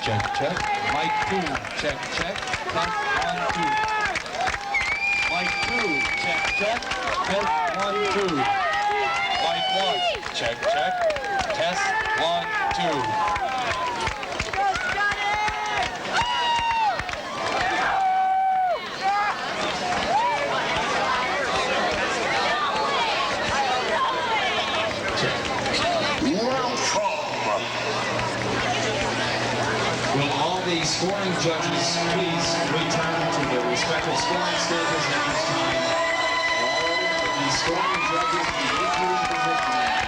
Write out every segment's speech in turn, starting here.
Check, check. Mic 2, check, check. Test 1, 2. Mic 2, check, check. Test 1, 2. Mic 1, check, check. Test 1, 2. Will all the scoring judges please return to their respective scoring stages at this time? All the scoring judges be equally positioned.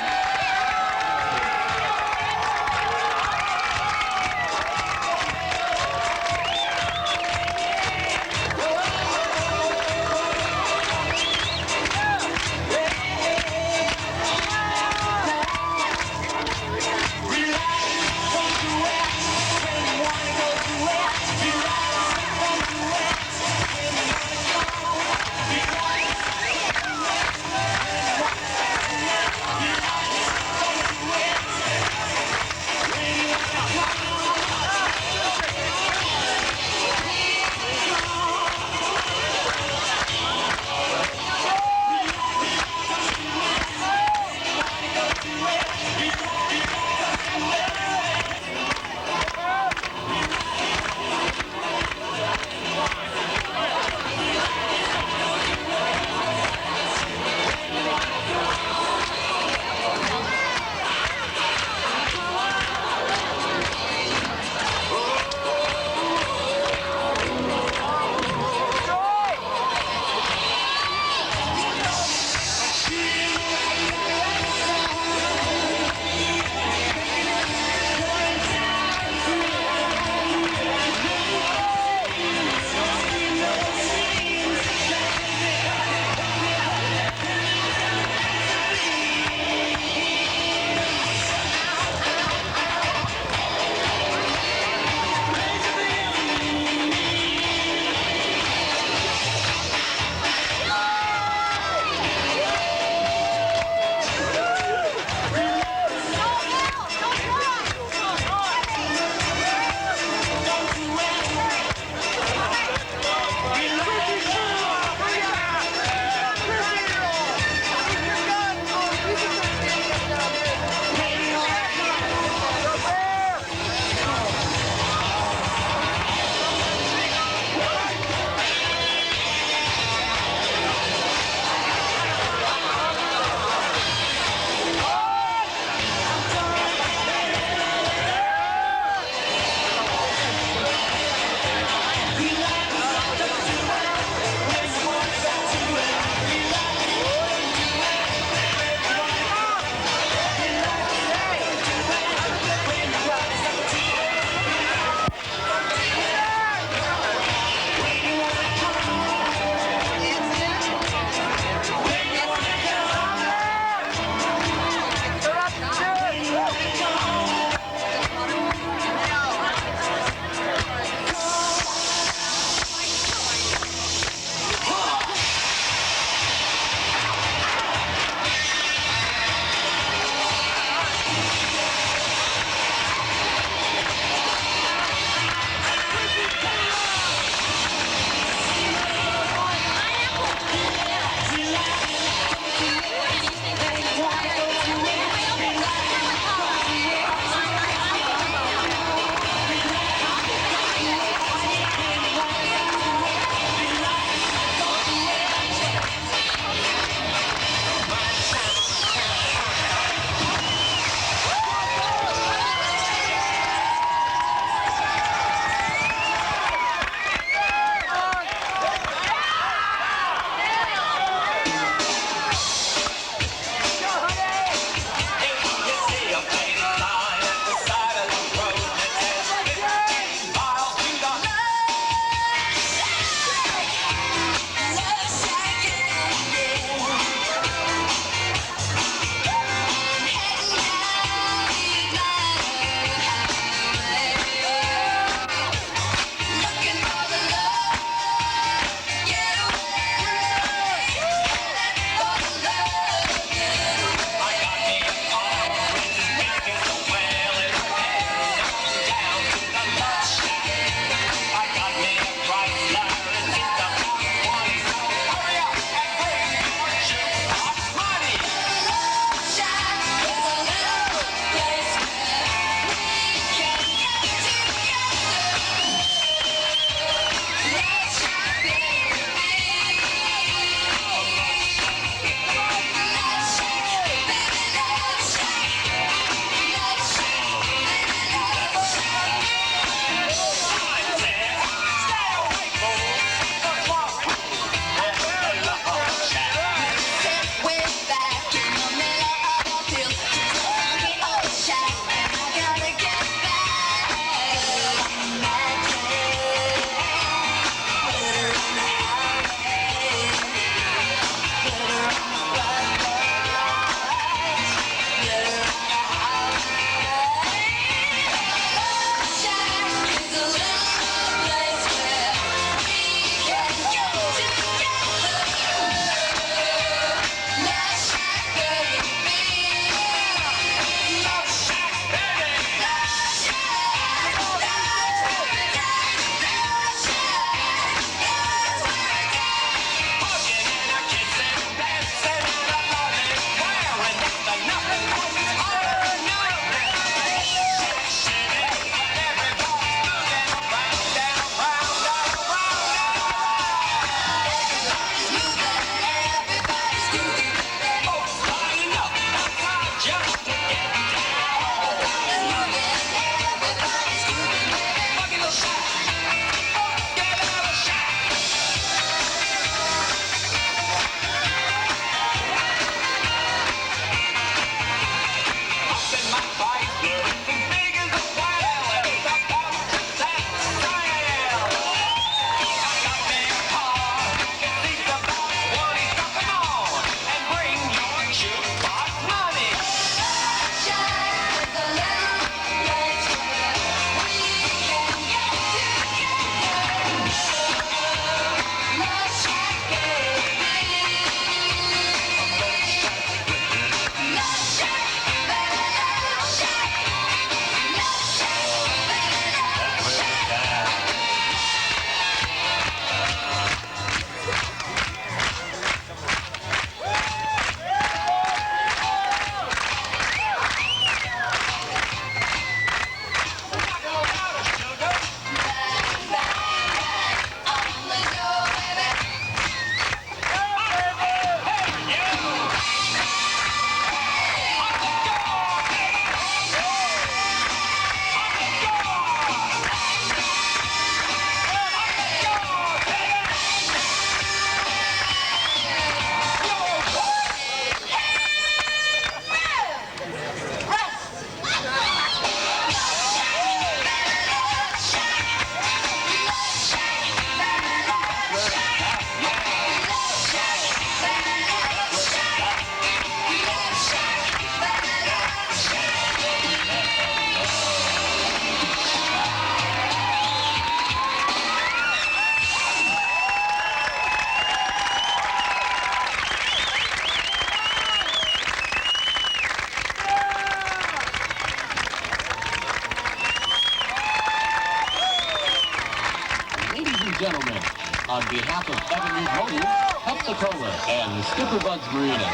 gentlemen, on behalf of Avenue Motors, Pepsi-Cola, and Skipper Bud's Marina,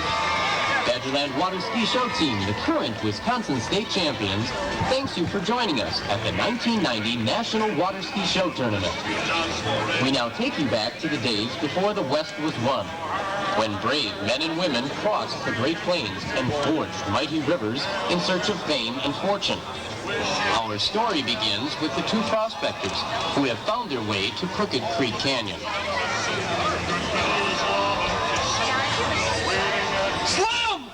Badgerland Water Ski Show Team, the current Wisconsin State Champions, thanks you for joining us at the 1990 National Water Ski Show Tournament. We now take you back to the days before the West was won, when brave men and women crossed the Great Plains and forged mighty rivers in search of fame and fortune. Our story begins with the two prospectors who have found their way to Crooked Creek Canyon.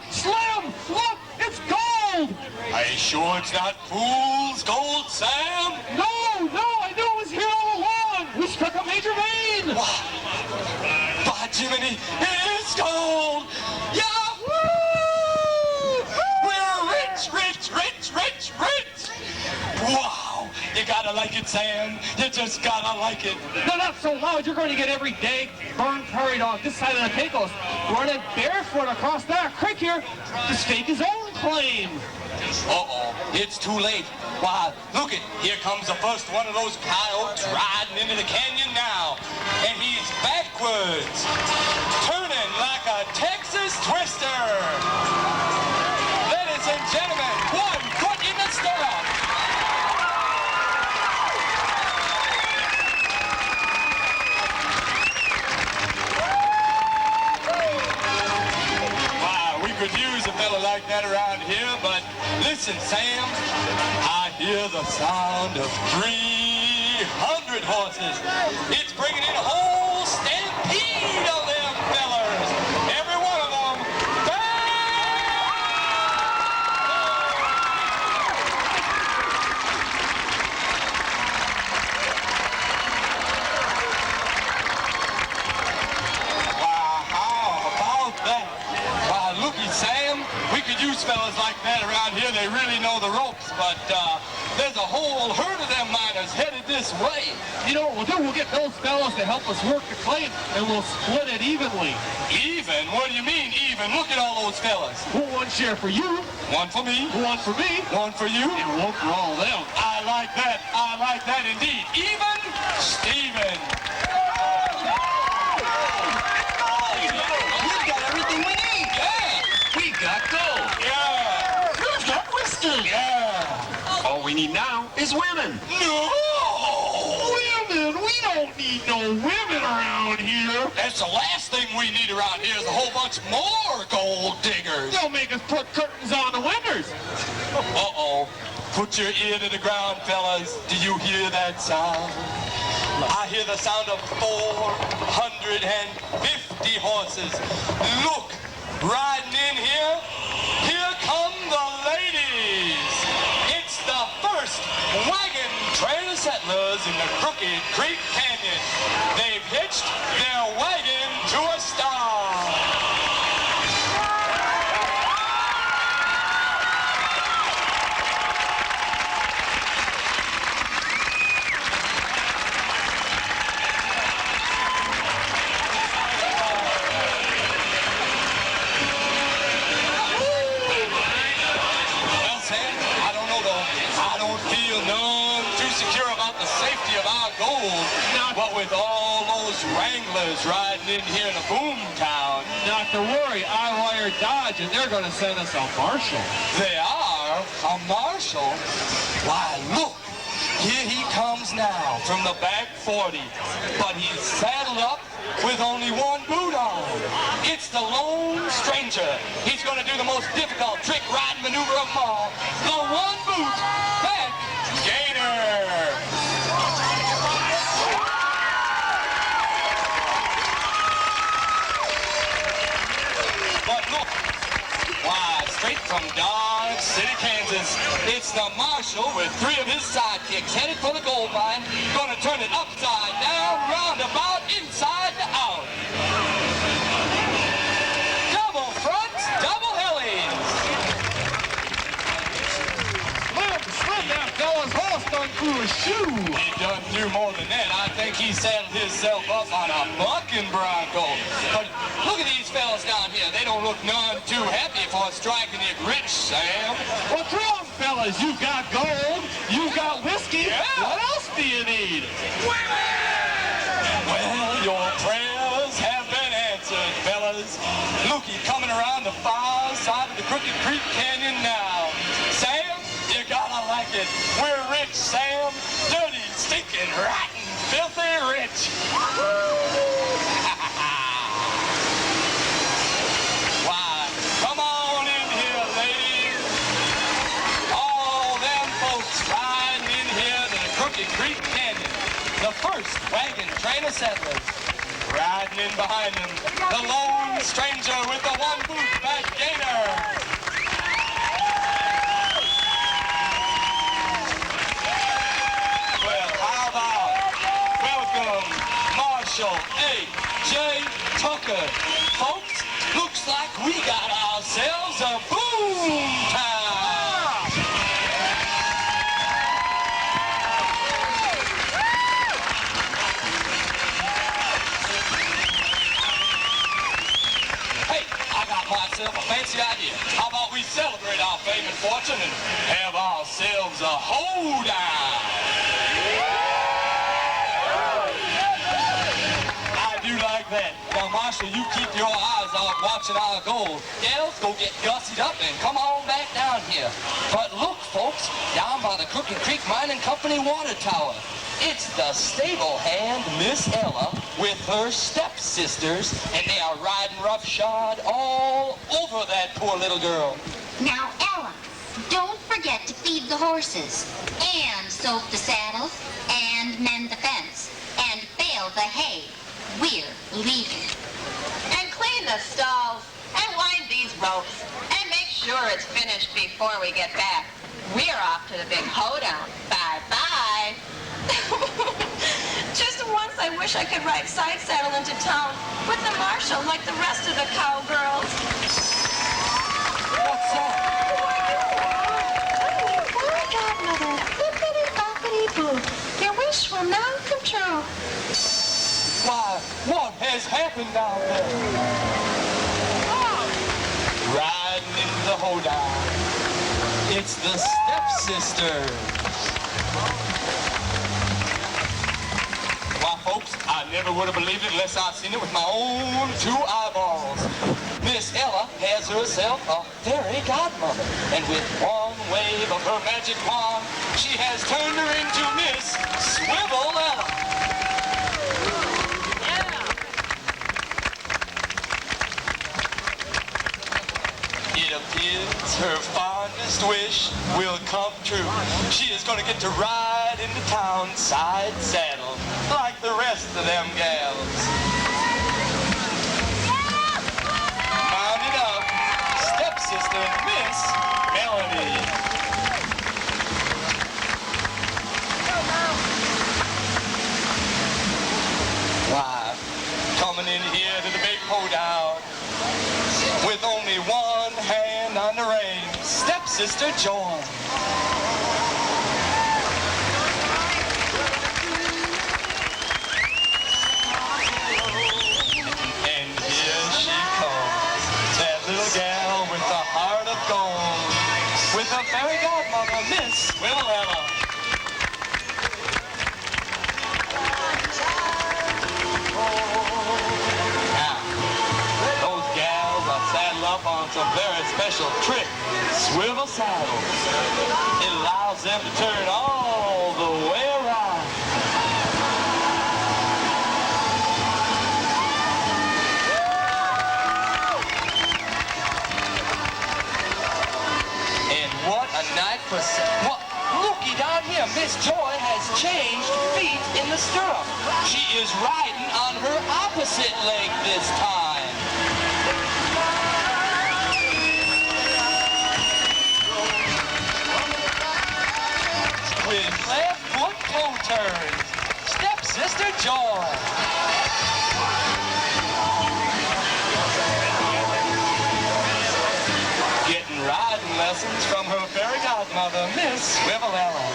Slim! Look! It's gold! Are you sure it's not fool's gold, Sam? No! I knew it was here all along! We struck a major vein! Wow! By Jiminy, it is gold! Yahoo! We're rich! Wow! You gotta like it, Sam. You just gotta like it. No, not so loud. You're going to get every day burned prairie dog this side of the Pecos running barefoot across that creek here to stake his own claim. Uh-oh, it's too late. Why, look it, here comes the first one of those coyotes riding into the canyon now. And he's backwards, turning like a Texas twister. Ladies and gentlemen, 1 foot in the stirrup. Could use a fella like that around here, but listen, Sam, I hear the sound of 300 horses. It's bringing in a whole stampede of them fellers. Every one of them. Wow, how about that? Looky, Sam, we could use fellas like that around here. They really know the ropes, but there's a whole herd of them miners headed this way. You know what we'll do? We'll get those fellows to help us work the claim, and we'll split it evenly. Even? What do you mean, even? Look at all those fellas. One share for you. One for me. One for me. One for you. And one for all of them. I like that indeed. Even Steven. All we need now is women. No! Women? We don't need no women around here. That's the last thing we need around here is a whole bunch more gold diggers. They'll make us put curtains on the windows. Uh-oh. Put your ear to the ground, fellas. Do you hear that sound? I hear the sound of 450 horses. Look, riding in here. Here come the ladies. It's the first wagon train of settlers in the Crooked Creek Canyon. They've hitched their wagon to a star. But with all those wranglers riding in here in a boom town. Not to worry, I wired Dodge and they're going to send us a marshal. They are? A marshal? Why, look, here he comes now from the back 40. But he's saddled up with only one boot on. It's the Lone Stranger. He's going to do the most difficult trick riding maneuver of them all. The one boot back gator. Straight from Dodge City, Kansas, it's the marshal with 3 of his sidekicks headed for the gold mine, gonna turn it upside down, roundabout, inside to out. Double fronts, double hellies. Slim, that fella's horse done threw a shoe. He done do more than that. I think he saddled himself up on a bucking bronco. But look at these fellas down here. They don't look none too happy for striking it rich, Sam. What's wrong, fellas? You've got gold, you've got whiskey. Yeah. What else do you need? Women! Crooked Creek Canyon now. Sam, you gotta like it. We're rich, Sam. Dirty, stinking, rotten, filthy rich. Why, come on in here, ladies. All them folks riding in here to the Crooked Creek Canyon. The first wagon train of settlers. Riding in behind them, the lone stranger with the one boot back gainer. Well, how about welcome Marshall A.J. Tucker. Folks, looks like we got ourselves a boom town. Myself a fancy idea. How about we celebrate our fame and fortune and have ourselves a hoedown? I do like that. Now, Marshall, you keep your eyes out watching our gold. Gals, go get gussied up and come on back down here. But look, folks, down by the Crooked Creek Mining Company water tower. It's the stable hand, Miss Ella, with her stepsisters, and they are riding roughshod all over that poor little girl. Now, Ella, don't forget to feed the horses, and soak the saddles, and mend the fence, and bale the hay. We're leaving. And clean the stalls, and wind these ropes, and make sure it's finished before we get back. We're off to the big hoedown. Bye-bye. Just once I wish I could ride side saddle into town with the marshal like the rest of the cowgirls. What's that? Boy, godmother, bippity-boppity-boo. Your wish will now come true. Why, what has happened down there? Riding into the hoedown. It's the stepsisters. Why, folks, I never would have believed it unless I'd seen it with my own two eyeballs. Miss Ella has herself a fairy godmother, and with one wave of her magic wand, she has turned her into Miss Swivel Ella. It appears her fondest wish will come true. She is going to get to ride into town side saddle like the rest of them gals. Mounted up, stepsister Miss Melody. Why, coming in here to the big hoedown with only one hand on the reins, stepsister Joy. And here she comes, that little gal with the heart of gold, with her fairy godmother, Miss Willella. Up on some very special trick, swivel saddles. It allows them to turn all the way around. And what a night for what? Looky down here, Miss Joy has changed feet in the stirrup. She is riding on her opposite leg this time. With left foot toe turns, stepsister Joy. Getting riding lessons from her fairy godmother, Miss Swivelella.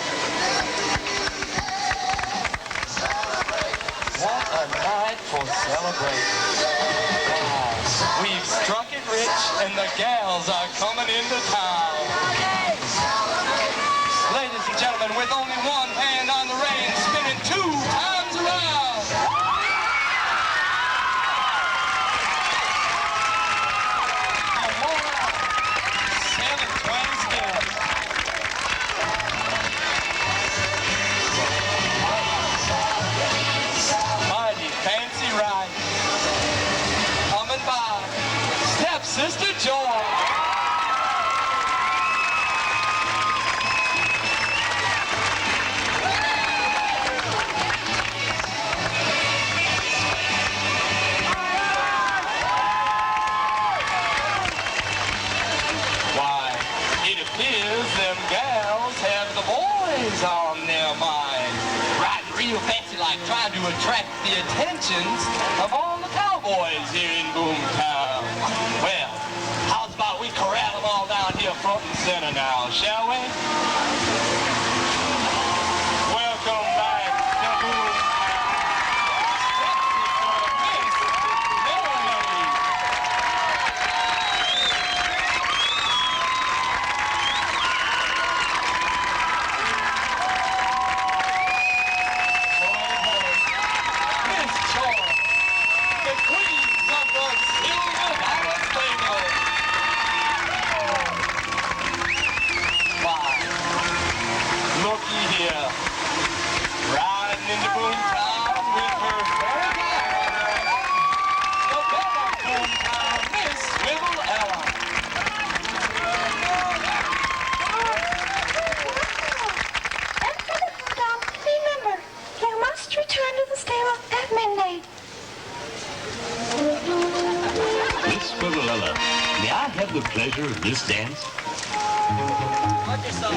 What a night for celebrating. Wow. We've struck it rich and the gals are coming into town. Ladies and gentlemen, with only one hand on the reins, spinning 2 times around. real fancy-like, trying to attract the attentions of all the cowboys here in Boomtown. Well, how's about we corral them all down here front and center now, shall we? Welcome back to Boomtown. May I have the pleasure of this dance?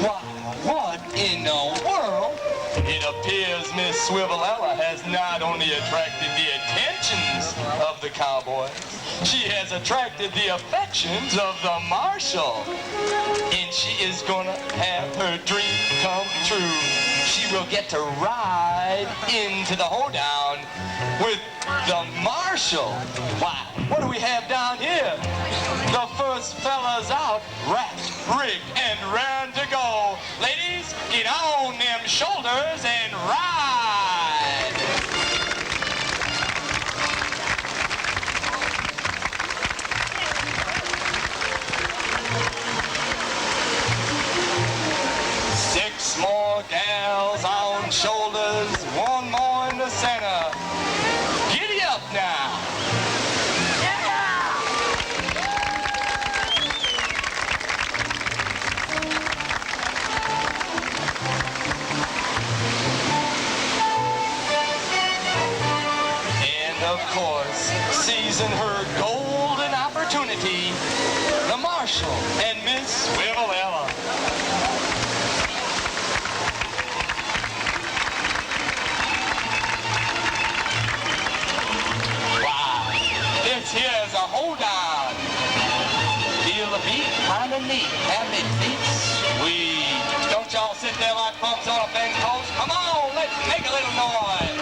Wow, what in the world? It appears Miss Swivelella has not only attracted the attentions of the cowboys, she has attracted the affections of the marshal. And she is gonna have her dream come true. She will get to ride into the hoedown with the marshal. Wow, what do we have down here? The first fella's out, wrapped, rigged, and ready to go. Ladies, get on them shoulders and ride. Six more gals on shoulders, one more in the center. Giddy up now. Of course, seizing her golden opportunity, the marshal and Miss Swivelella. Wow, this here's a hoedown. Feel the beat, kind of neat, have it feet sweet. Don't y'all sit there like bumps on a fence post. Come on, let's make a little noise.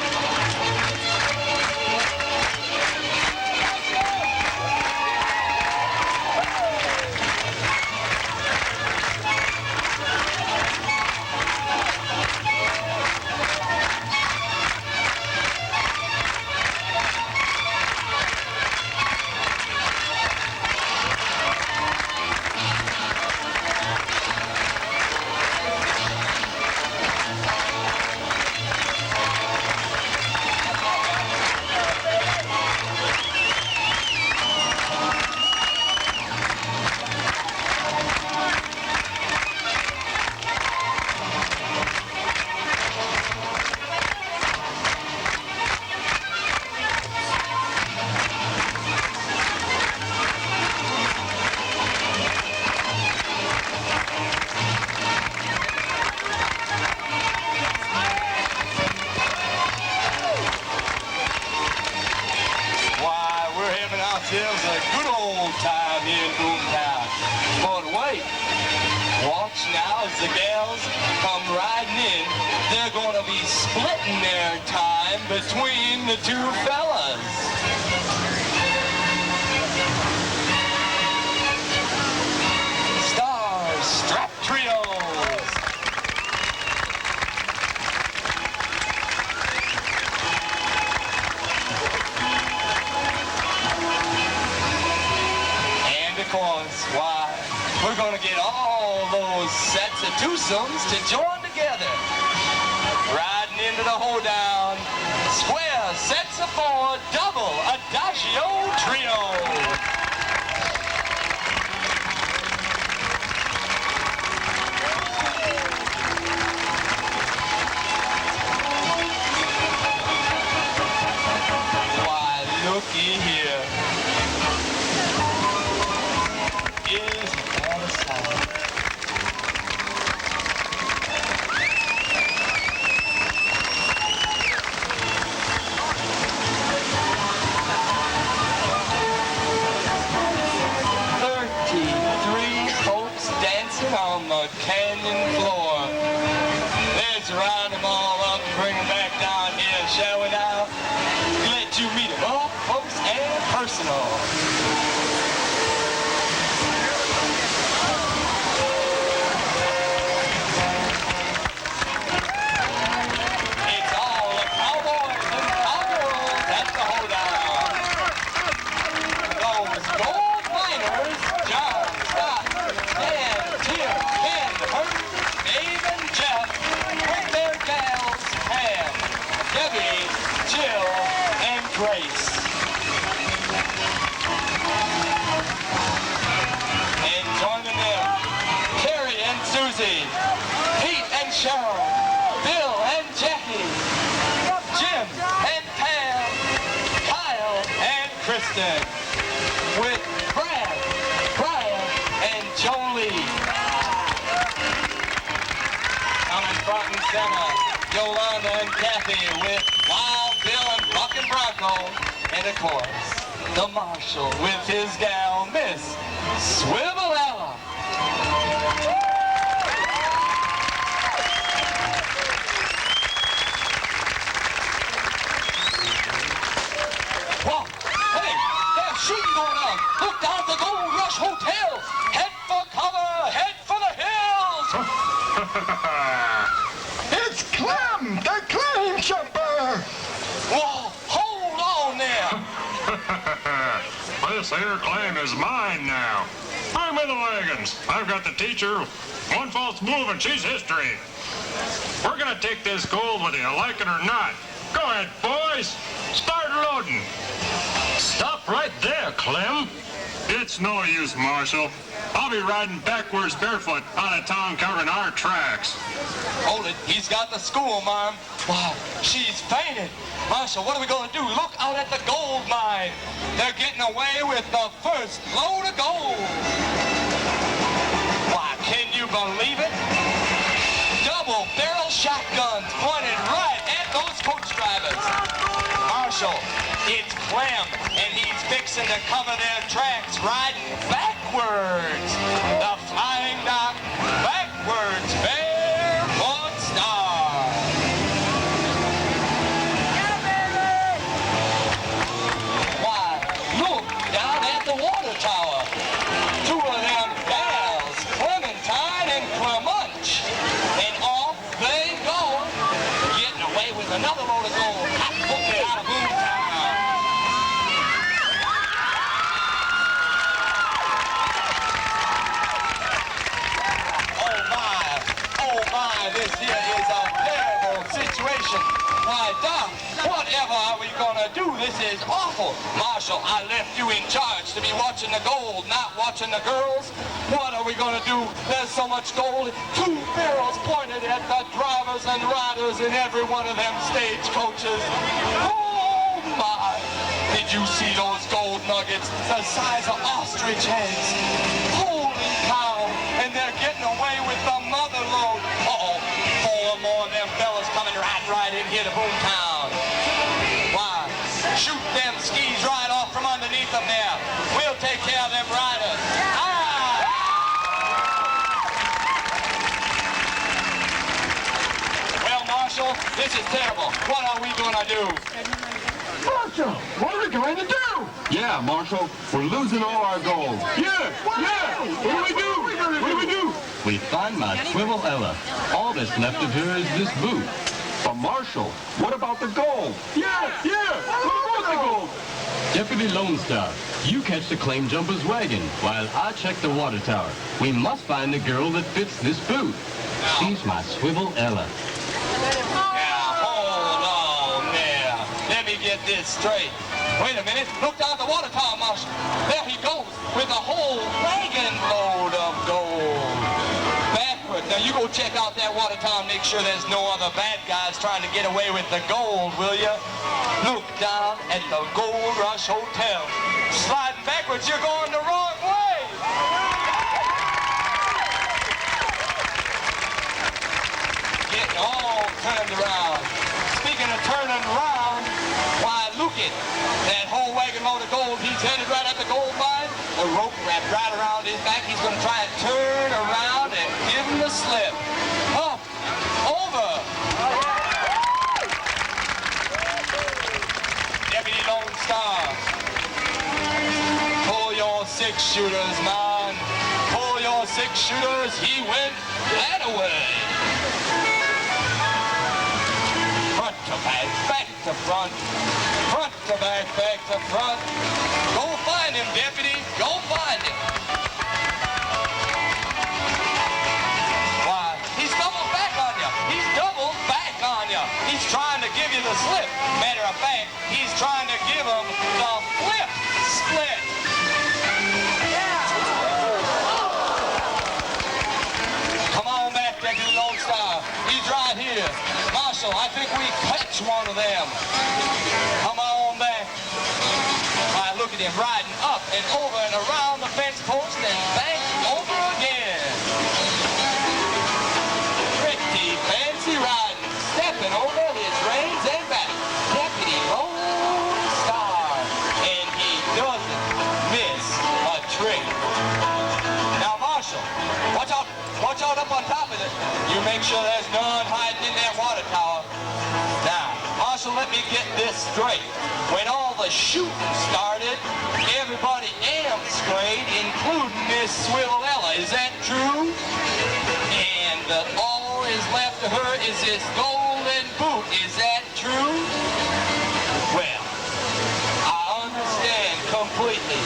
Ourselves a good old time here in Boomtown. But wait, watch now as the gals come riding in. They're going to be splitting their time between the two fellas. Star Strap Trios. Why, we're going to get all those sets of twosomes to join together. Riding into the hoedown, square sets of four, double adagio trio. Why, looky here. Is that a sight? bring them back down here, shall we now? Let you meet them up close and personal. It's all the cowboys and cowgirls at the hoedown. Those gold miners, John, Scott, Dan, Tim, Ken, Hurt, Dave, and Jeff, with their gals, Pam, Debbie, Jill, and Grace. And joining them, Carrie and Susie, Pete and Cheryl, Bill and Jackie, Jim and Pam, Kyle and Kristen, with Brad, Brian, and Jolie. Coming front and center, Yolanda and Kathy with Wild Bill and Buck and Bronco. And of course, the Marshal with his gal, Miss Swivelella. Whoa, hey, there's shooting going on. Look down at the Gold Rush Hotel. Head for cover, head for the hills. It's Clem, the claim jumper! Whoa, hold on there. This here claim is mine now. I'm in the wagons. I've got the teacher. One false move and she's history. We're gonna take this gold whether you like it or not. Go ahead, boys. Start loading. Stop right there, Clem. It's no use, Marshal. I'll be riding backwards barefoot out of town covering our tracks. Hold it, he's got the school, Mom. Wow, she's fainted. Marshal, what are we going to do? Look out at the gold mine. They're getting away with the first load of gold. Why, can you believe it? Double barrel shotguns pointed right at those coach drivers. Marshal, it's Clem, and he's fixing to cover their tracks right backwards. The Flying Dock backwards barefoot star. Why, look down at the water tower. Two of them gals, Clementine and Clemunch. And off they go, getting away with another load of gold. Put it out of Boomtown. This here is a terrible situation. Why, Doc, whatever are we gonna do? This is awful. Marshal, I left you in charge to be watching the gold, not watching the girls. What are we gonna do? There's so much gold. Two barrels pointed at the drivers and riders in every one of them stagecoaches. Oh, my. Did you see those gold nuggets the size of ostrich heads? Holy cow. And they're getting away with the mother load. Uh-oh. Four more of them fellas coming right in here to Boomtown. Why? Shoot them skis right off from underneath them there. We'll take care of them riders. Ah! Well, Marshal, this is terrible. What are we gonna do? Marshal, what are we going to do? Yeah, Marshal, we're losing all our gold. Yeah. What do we do? We find my Swivelella. All that's left of her is this boot. But Marshal, what about the gold? Yeah. What about the gold? Deputy Lone Star, you catch the claim jumper's wagon while I check the water tower. We must find the girl that fits this boot. She's my Swivelella. Now, hold on there. Let me get this straight. Wait a minute. Look down at the water tower, Marshal. There he goes with a whole wagon load of gold. Backward. Now, you go check out that water tower and make sure there's no other bad guys trying to get away with the gold, will you? Look down at the Gold Rush Hotel. Sliding backwards, you're going the wrong way. Getting all turned around. Speaking of turning around, why, look it. That whole wagon load of gold, he's headed right at the gold mine. A rope wrapped right around his back. He's going to try and turn around and give him the slip. Up, over. 6-shooters, man. Pull your 6-shooters. He went that away. Front to back to front. Front to back to front. Go find him, deputy. Go find him. Why, he's doubled back on you. He's doubled back on you. He's trying to give you the slip. Matter of fact, he's trying to give him the flip split. Come on back, Deputy Lone Star. He's right here. Marshal, I think we catch one of them. Come on back. All right, look at him riding up and over and around the fence post and back over again. Pretty fancy riding, stepping over his reins and back. Deputy Lone Star, and he doesn't miss a trick. Now, Marshal, watch out up on top of it. You make sure there's none hiding in that water tower. Now, Marshal, let me get this straight. When all the shooting started, everybody amp-sprayed, including Miss Swivellella. Is that true? And all is left to her is this golden boot. Is that true? Well, I understand completely.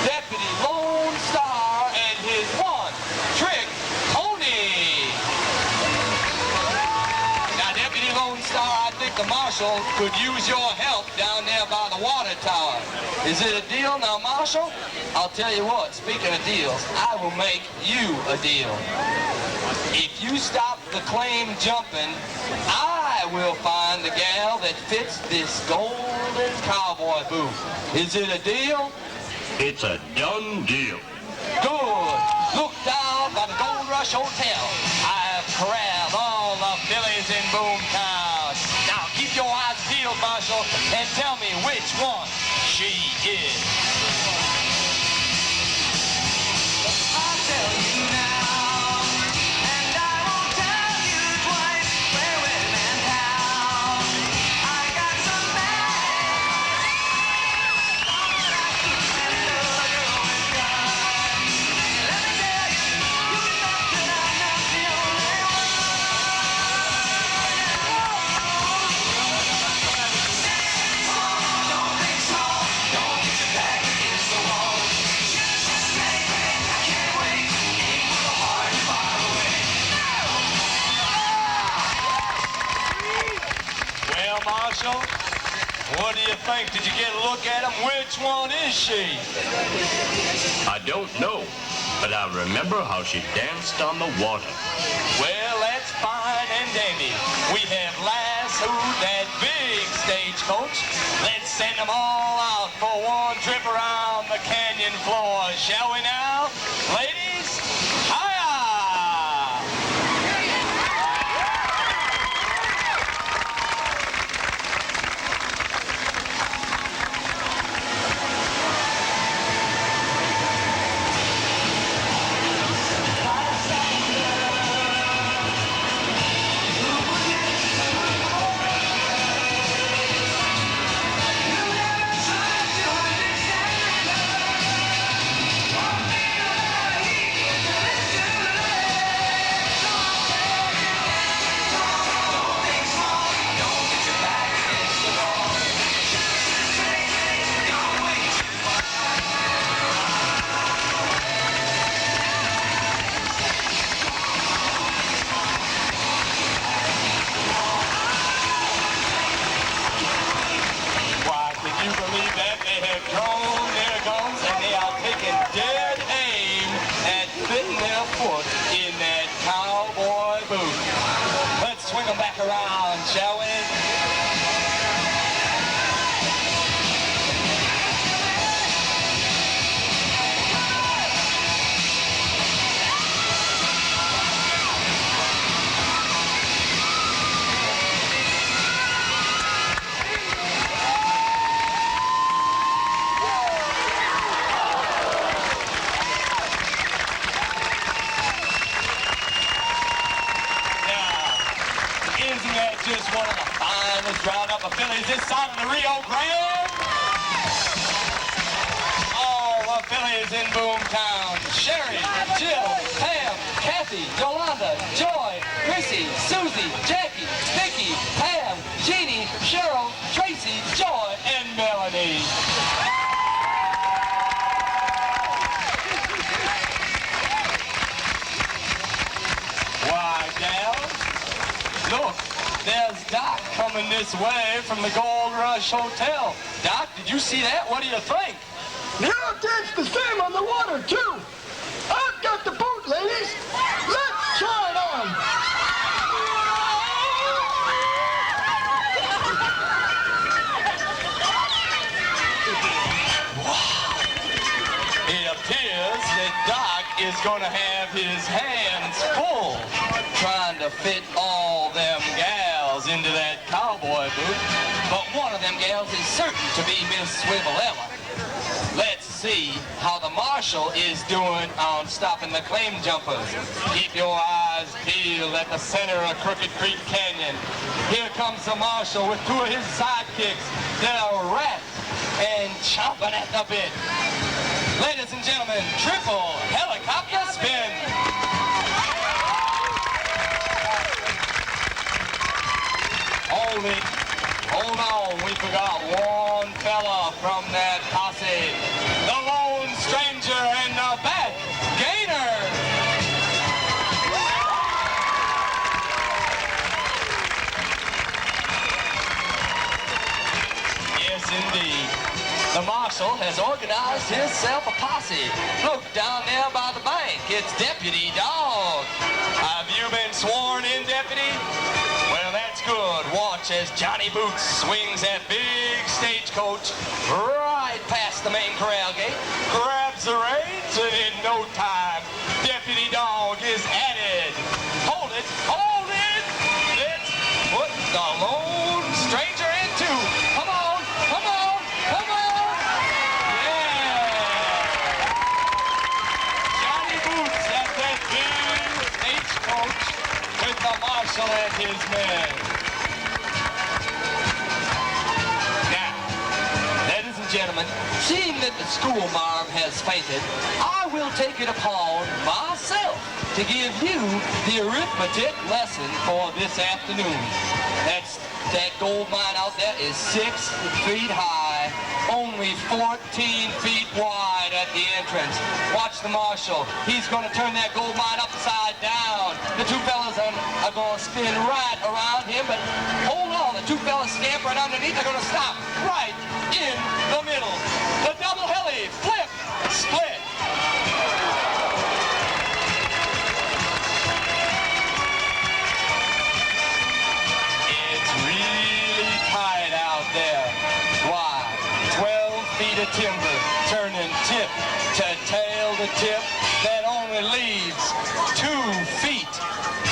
Deputy Lone Star and his one-trick pony. Now, Deputy Lone Star, I think the Marshal could use your help down there by the water tower. Is it a deal? Now, Marshal, I'll tell you what, speaking of deals, I will make you a deal. If you stop the claim jumping, I will find the gal that fits this golden cowboy boot. Is it a deal? It's a done deal. Good. Look down by the Gold Rush Hotel. I've corralled all the fillies in Boomtown. Now keep your eyes peeled, Marshal, and tell me which one she is. I'll tell you now, and I won't tell you twice. Where, when, and how. I got some Marshal, what do you think? Did you get a look at him? Which one is she? I don't know, but I remember how she danced on the water. Well, that's fine and dandy. We have lassoed that big stagecoach. Let's send them all out for one trip around the canyon floor, shall we now? Ladies, hiya! In that cowboy boot. Let's swing them back around, shall we? Just one of the finest roundup of fillies this side of the Rio Grande. Oh, the Hellies in Boomtown. Sherry, Jill, Pam, Kathy, Yolanda, Joy, Chrissy, Susie, Jackie, Vicky, Pam, Jeannie, Cheryl, Tracy, Joy, and Melanie. Why, gals, look, there's Doc coming this way from the Gold Rush Hotel. Doc, did you see that? What do you think? Yeah, that's the same on the water, too. I've got the boat, ladies. Let's try it on. Wow. It appears that Doc is going to have his hands full trying to fit all them gals into that cowboy boot. But one of them gals is certain to be Miss Swivelella. Let's see how the marshal is doing on stopping the claim jumpers. Keep your eyes peeled at the center of Crooked Creek Canyon. Here comes the marshal with two of his sidekicks. They're wrapped and chomping at the bit. Ladies and gentlemen, triple helicopter spin. Hold on, we forgot one fella from that posse. The lone stranger and the back gainer. Yes, indeed. The marshal has organized himself a posse. Look, down there by the bank, it's Deputy Dog. Have you been sworn in, Deputy? Well, that's good. Watch as Johnny Boots swings that big stagecoach right past the main corral gate, grabs the reins, and in no time, Deputy Dog is at it. Hold it, hold it! Let's put the lone stranger in too. Come on, come on, come on! Yeah! Johnny Boots at that big stagecoach with the marshal and his men. Now, ladies and gentlemen, seeing that the schoolmarm has fainted, I will take it upon myself to give you the arithmetic lesson for this afternoon. That gold mine out there is 6 feet high, only 14 feet wide at the entrance. Watch the marshal. He's going to turn that gold mine upside down. The two fellas are going to spin right around him, but hold on. The two fellas scampering underneath are going to stop right in the middle. The double heli, flip, split. Timber turning tip to tail to tip. That only leaves 2 feet,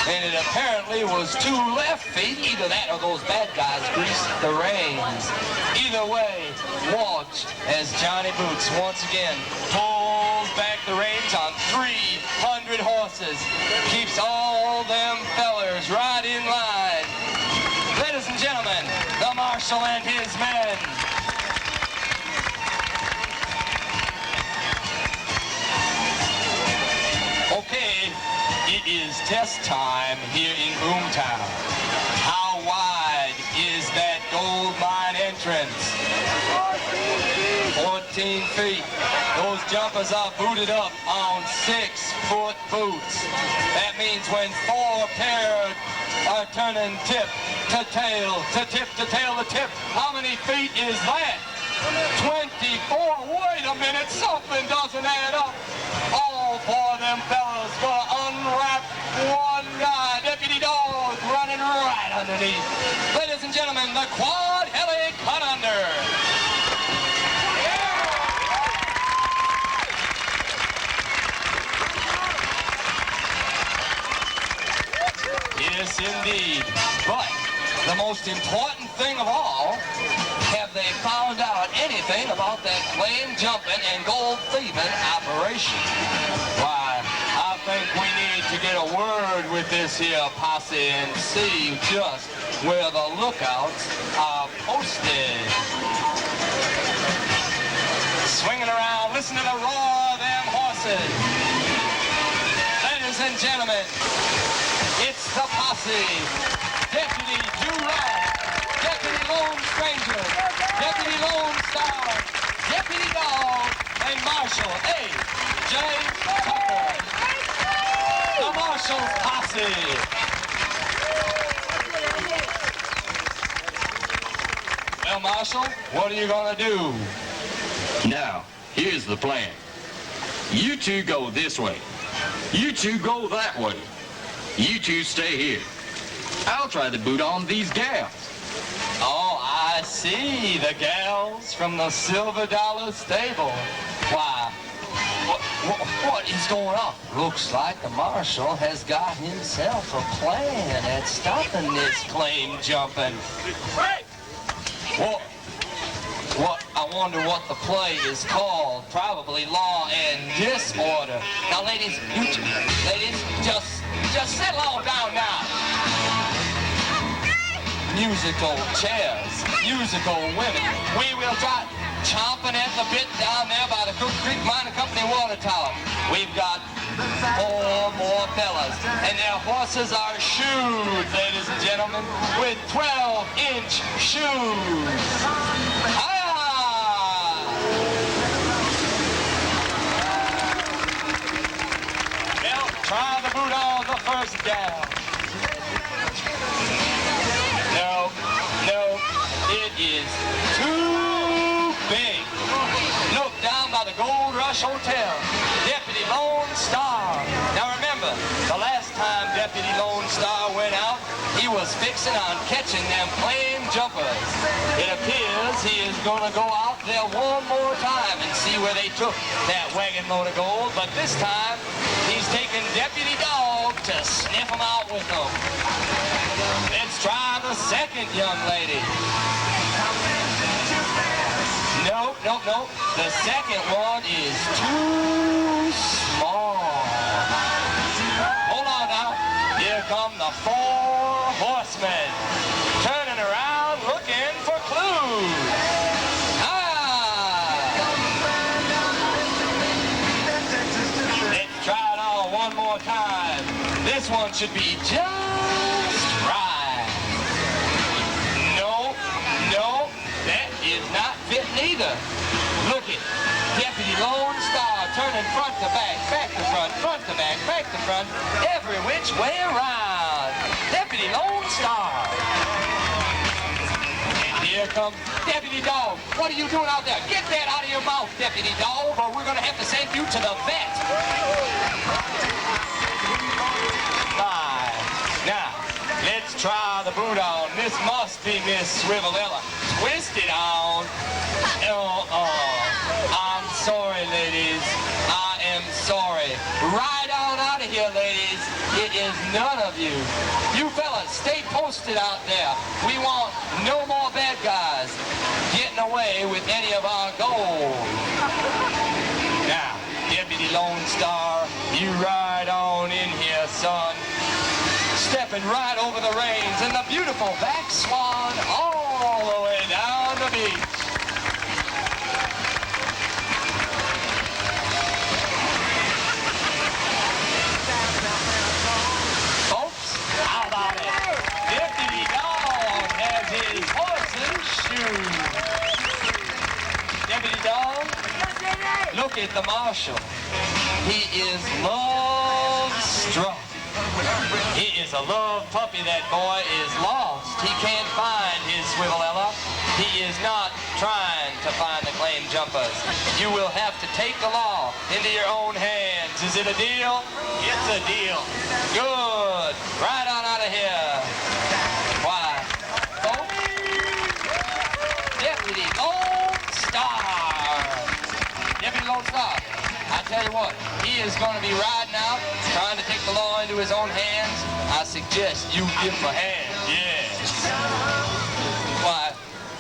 and it apparently was 2 left feet. Either that or those bad guys greased the reins. Either way, watch as Johnny Boots once again pulls back the reins on 300 horses, keeps all them fellers right in line. Ladies and gentlemen, the marshal and his men. Okay, it is test time here in Boomtown. How wide is that gold mine entrance? 14 feet. Those jumpers are booted up on 6-foot boots. That means when 4 pair are turning tip to tail, to tip to tail to tip, how many feet is that? 24. Wait a minute, something doesn't add up. All 4 of them fellas gonna unwrap one guy. Deputy Dog running right underneath. Ladies and gentlemen, the quad heli cut under. Yes, indeed. But the most important thing of all, have they found out anything about that claim jumping and gold thieving operation? Why, I think we need to get a word with this here posse and see just where the lookouts are posted. Swinging around, listen to the roar of them horses. Ladies and gentlemen, it's the posse. Deputy Juror, Deputy Lone Stranger, Deputy Lone Star, Deputy Dog, and Marshal A.J. Tucker. The Marshal's posse. Well, Marshal, what are you gonna do? Now, here's the plan. You two go this way. You two go that way. You two stay here. I'll try to boot on these gals. Oh, I see. The gals from the Silver Dollar Stable. Why, what is going on? Looks like the Marshal has got himself a plan at stopping this claim jumping. What? I wonder what the play is called. Probably Law and Disorder. Now, ladies, just settle on down now. Musical chairs, musical women. We will try chomping at the bit down there by the Cook Creek Mining Company water tower. We've got 4 more fellas, and their horses are shoed, ladies and gentlemen, with 12-inch shoes. Well, try the boot on the first gal. No, it is too big. Look down by the Gold Rush Hotel. Deputy Lone Star. Now remember, the last time Deputy Lone Star went out, he was fixing on catching them flame jumpers. It appears he is going to go out there one more time and see where they took that wagon load of gold, but this time he's taking Deputy Dog to sniff them out with them. Let's try the second young lady. No. The second one is too small. Hold on now. Here come the 4 horsemen. Turning around, looking for clues. Let's try it all one more time. This one should be just right. No, that is not fitting either. Look it, Deputy Lone Star turning front to back to front, front to back to front, every which way around. Deputy Lone Star. And here comes Deputy Dog. What are you doing out there? Get that out of your mouth, Deputy Dog, or we're going to have to send you to the vet. Fine. Now, let's try the boot on. This must be Miss Rivalella. Twist it on. I'm sorry, ladies. I am sorry. Ride on out of here, ladies. It is none of you. You fellas, stay posted out there. We want no more bad guys getting away with any of our gold. Now, Deputy Lone Star, you ride on in here, son. Stepping right over the reins and the beautiful back swan all the way down the beach. Folks, how about it? Deputy Dog has his horse's shoes. Deputy Dog, look at the Marshal. He is love-struck. He is a love puppy. That boy is lost. He can't find his Swivelella. He is not trying to find the claim jumpers. You will have to take the law into your own hands. Is it a deal? It's a deal. Good. Right on out of here. Why? Folks, Deputy Lone Star. Deputy Lone Star. I tell you what, he is going to be riding out, trying to take the law into his own hands. I suggest you give him a hand. Yes. Why,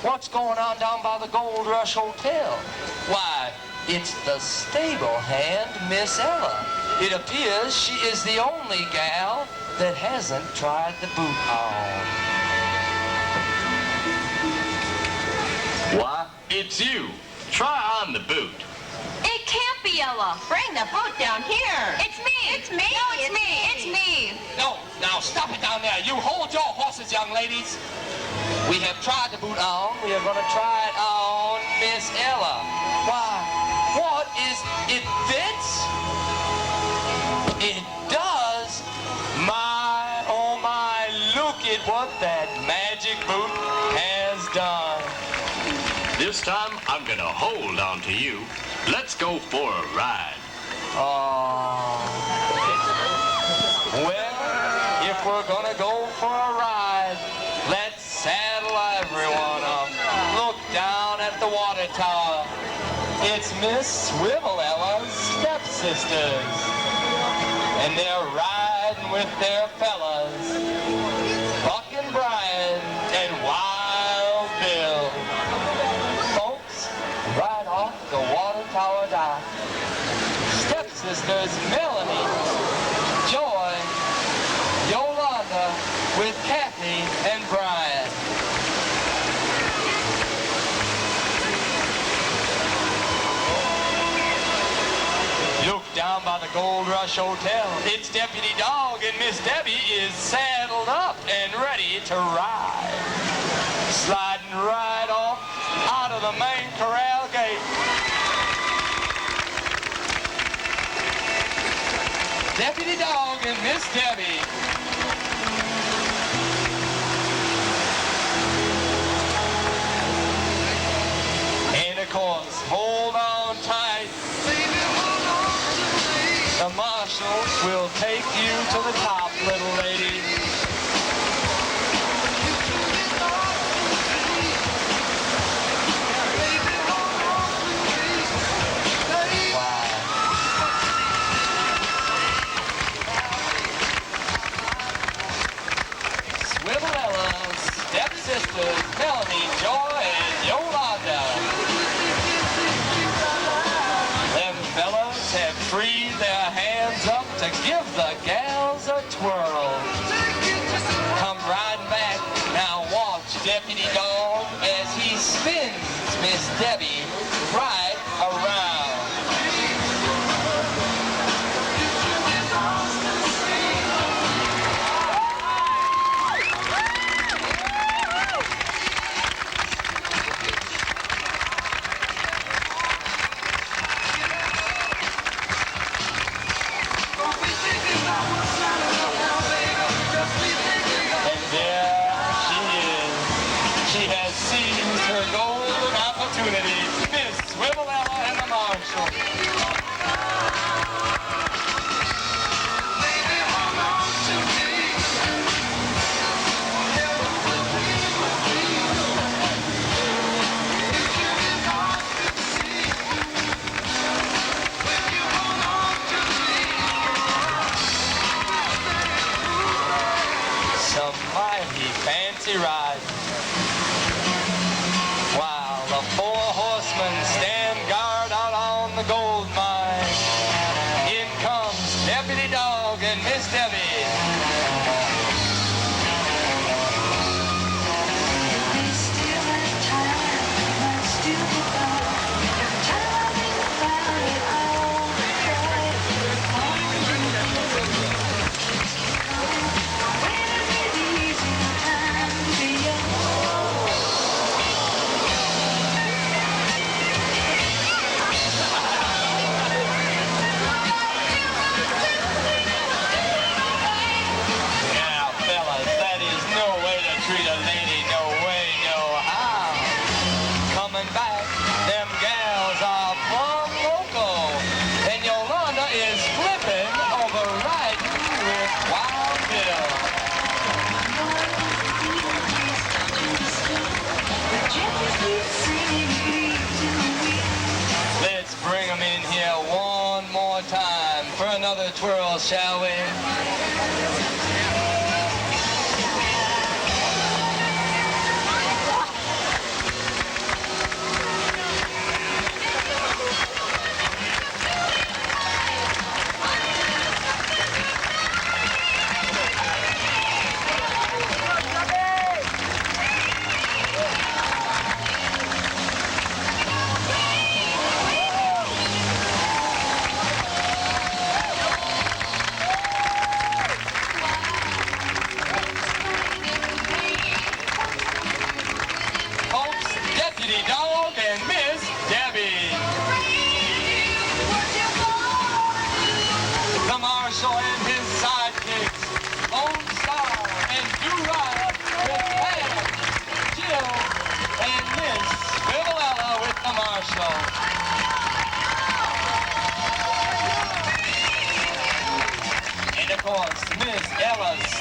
what's going on down by the Gold Rush Hotel? Why, it's the stable hand, Miss Ella. It appears she is the only gal that hasn't tried the boot on. Why, it's you. Try on the boot. It can't be Ella. Bring the boot down here. It's me. It's me. No, it's me. It's me. No, now stop it down there. You hold your horses, young ladies. We have tried the boot on. We are going to try it on Miss Ella. Why, what is, it fits? It does. My, oh my, look at what that magic boot has done. This time, I'm gonna hold on to you. Let's go for a ride. Oh. Well, if we're gonna go for a ride, let's saddle everyone up. Look down at the water tower. It's Miss Swivel-Ella's stepsisters. And they're riding with their fellas, Buck and Brian and Wild Bill. Folks, right off the water tower dock, stepsisters Melanie, Joy, Yolanda with Kathy and Brian. Look down by the Gold Rush Hotel. It's Deputy Dog and Miss Debbie is saddled up and ready to ride. Sliding right off out of the main corral gate. Deputy Dog and Miss Debbie. And of course, hold on tight. The marshal will take you to the top, little lady. Swivel-Ella's stepsisters, Melanie, Joy, and Yolanda. Them fellas have freed their hands up to give the gals a twirl. Come riding back. Now watch Deputy Dog as he spins Miss Debbie right around. And there she is. She has seized her golden opportunity. Miss Swivel-Ella and the Marshal. Some mighty fancy ride. While the four horsemen stand guard out on the gold mine. In comes Deputy Dog and Miss Debbie. Now, fellas, that is no way to treat a lady, no way, no how. Coming back, them gals are plumb loco. And Yolanda is flipping over riding with Wild Bill. Let's bring them in here one more time for another twirl, shall we?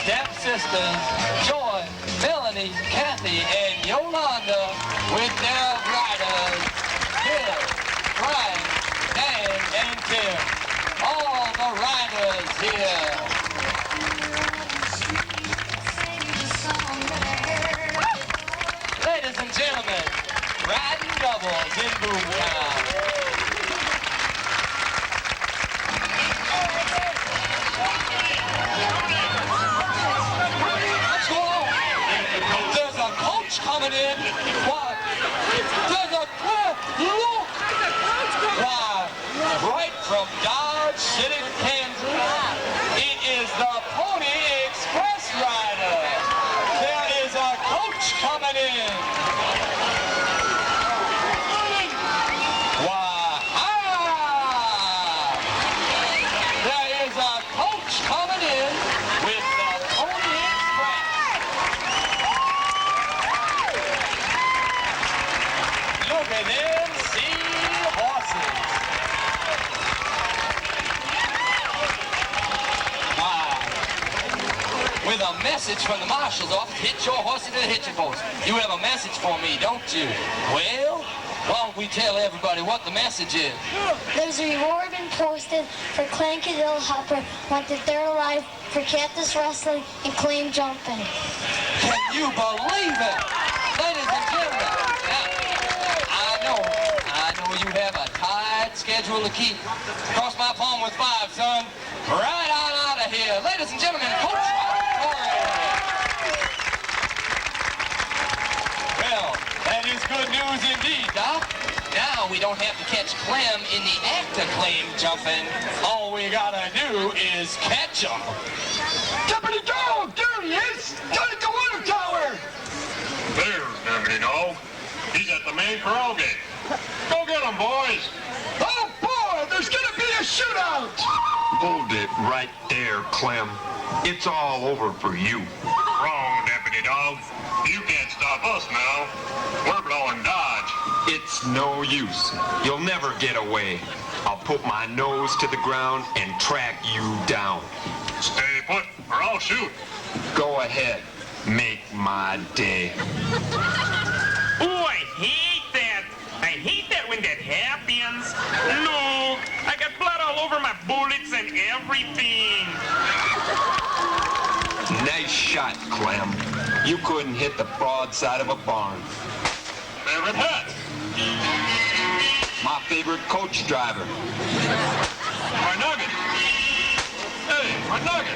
stepsisters, Joy, Melanie, Kathy, and Yolanda with their riders, Bill, Brian, Dan, and Tim. All the riders here. Ladies and gentlemen, riding doubles in Boomtown. What's going on? There's a coach coming in. Why? There's a look. Why? Right from Dodge City, Kansas. It is the Pony Express rider. There is a coach coming in. There is a coach coming in with the Pony Express. Look at them see horses. With a message from the marshal's office, hitch your horse to the hitching post. You have a message for me, don't you? Well, why don't we tell everybody what the message is? There's a reward been posted for Clan Cadell Hopper, wanted third alive for Cactus Wrestling and Claim Jumping. Can you believe it? Ladies and gentlemen, now, I know you have a tight schedule to keep. Cross my palm with 5, son. Right on out of here. Ladies and gentlemen, Coach Corey. Well, that is good news indeed, Doc. Now we don't have to catch Clem in the act of claim jumping. All we gotta do is catch him. Deputy Dog, there he is! Down at the water tower! There's Deputy Dog. He's at the main corral gate. Go get him, boys. Oh boy, there's gonna be a shootout! Hold it right there, Clem. It's all over for you. Wrong, Deputy Dog. You can't stop us now. We're blowing Dodge. It's no use. You'll never get away. I'll put my nose to the ground and track you down. Stay put, or I'll shoot. Go ahead. Make my day. Oh, I hate that. I hate that when that happens. Look, I got blood all over my bullets and everything. Nice shot, Clem. You couldn't hit the broadside of a barn. Favorite hat? My favorite coach driver. My nugget. Hey, my nugget.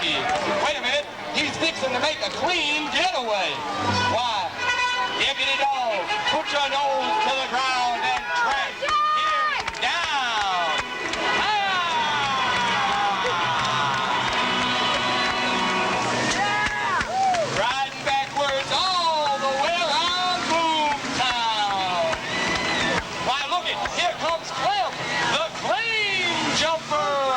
Wait a minute, he's fixing to make a clean getaway. Why? Deputy Dog, put your nose to the ground and track him down. Riding backwards all the way around Boomtown. Why, look it, here comes Clem, the claim jumper.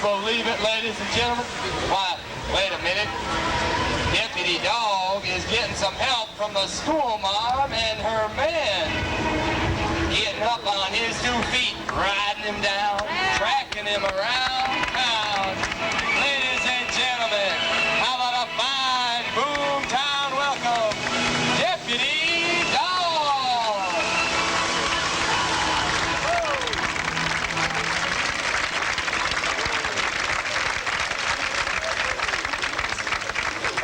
Believe it, ladies and gentlemen? Why, wait a minute. Deputy Dog is getting some help from the school mom and her man. Getting up on his 2 feet, riding him down, tracking him around town. Ladies and gentlemen, how about a fine Boomtown welcome, Deputy Dog.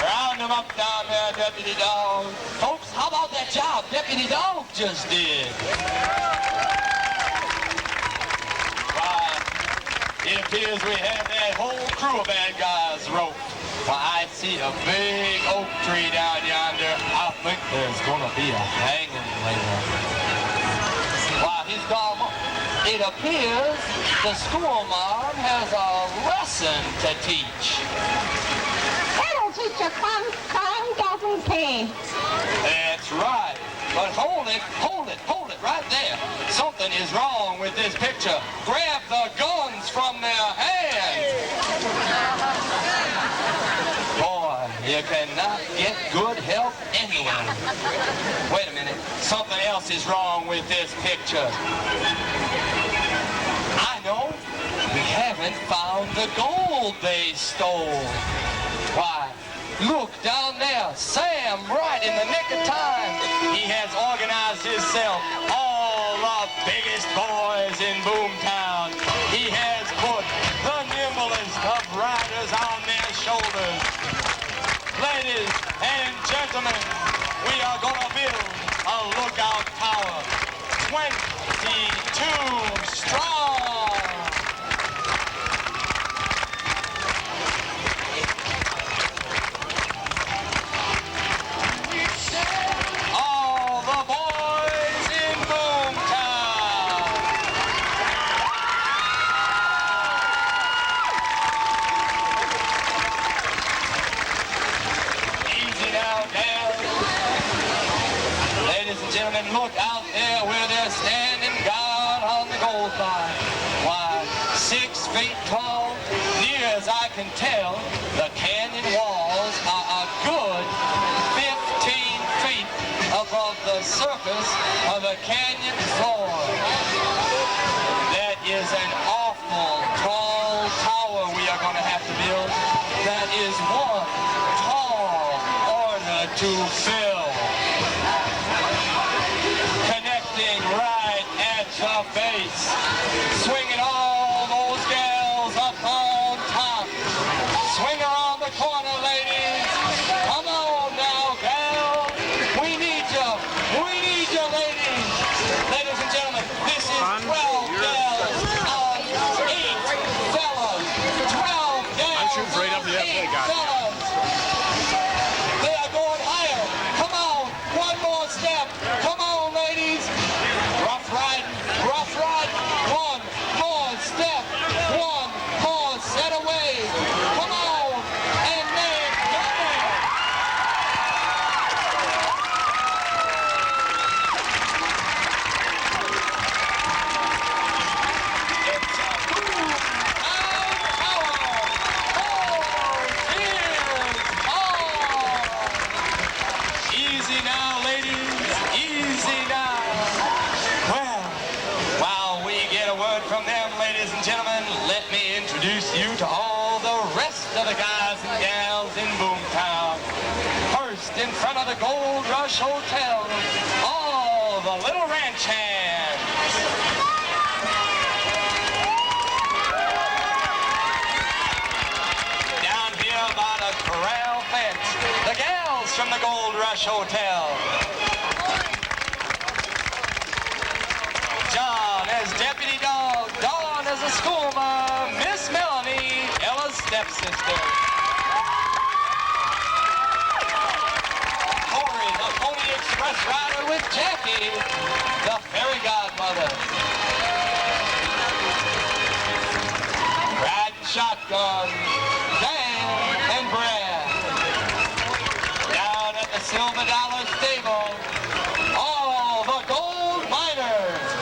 Round him up down there, Deputy Dog. Folks, how about that job Deputy Dog just did? Why, it appears we have that whole crew of bad guys roped. Why, I see a big oak tree down yonder. I think there's gonna be a hanging later. Why, he's gone. It appears the school mom has a lesson to teach. Why don't you teacher crime doesn't pay. That's right. But hold it right there. Something is wrong with this picture. Grab the guns from their hands. Boy, you cannot get good help anywhere. Wait a minute. Something else is wrong with this picture. I know. We haven't found the gold they stole. Why? Look down there, Sam, right in the nick of time. He has organized himself, all the biggest boys in Boomtown. He has put the nimblest of riders on their shoulders. Ladies and gentlemen, we are going to build a lookout tower, 22 strong. Gentlemen, look out there where they're standing guard on the gold mine. Why, 6 feet tall, near as I can tell, the canyon walls are a good 15 feet above the surface of the canyon floor. That is an awful tall tower we are going to have to build. That is one tall order to fill. Right at the base, swinging all those gals up on top. Swing around the corner, ladies. Come on now, gal. We need you. We need you, ladies. Ladies and gentlemen, this is 12 gals on 8 fellas. 12 gals. I'm shooting right up the FA guy. They are going higher. Come on. One more step. Come on, ladies. Rough ride. One more step. One more set away. Come on. And then it's a Boomtown Tower. 4 years on. Easy now, ladies. Easy now. Well, while we get a word from them, ladies and gentlemen, let me introduce you to all the rest of the guys and gals in Boomtown. First, in front of the Gold Rush Hotel, all the little ranch hands. Down here by the corral fence, the gals from the Gold Rush Hotel. John as deputy dog, Dawn as a schoolma'am, Miss Melanie, Ella's stepsister. Corey, the Pony Express rider with Jackie, the fairy godmother. Riding shotgun, Dan and Brad. Down at the Silver Dollar Stable, all the gold miners.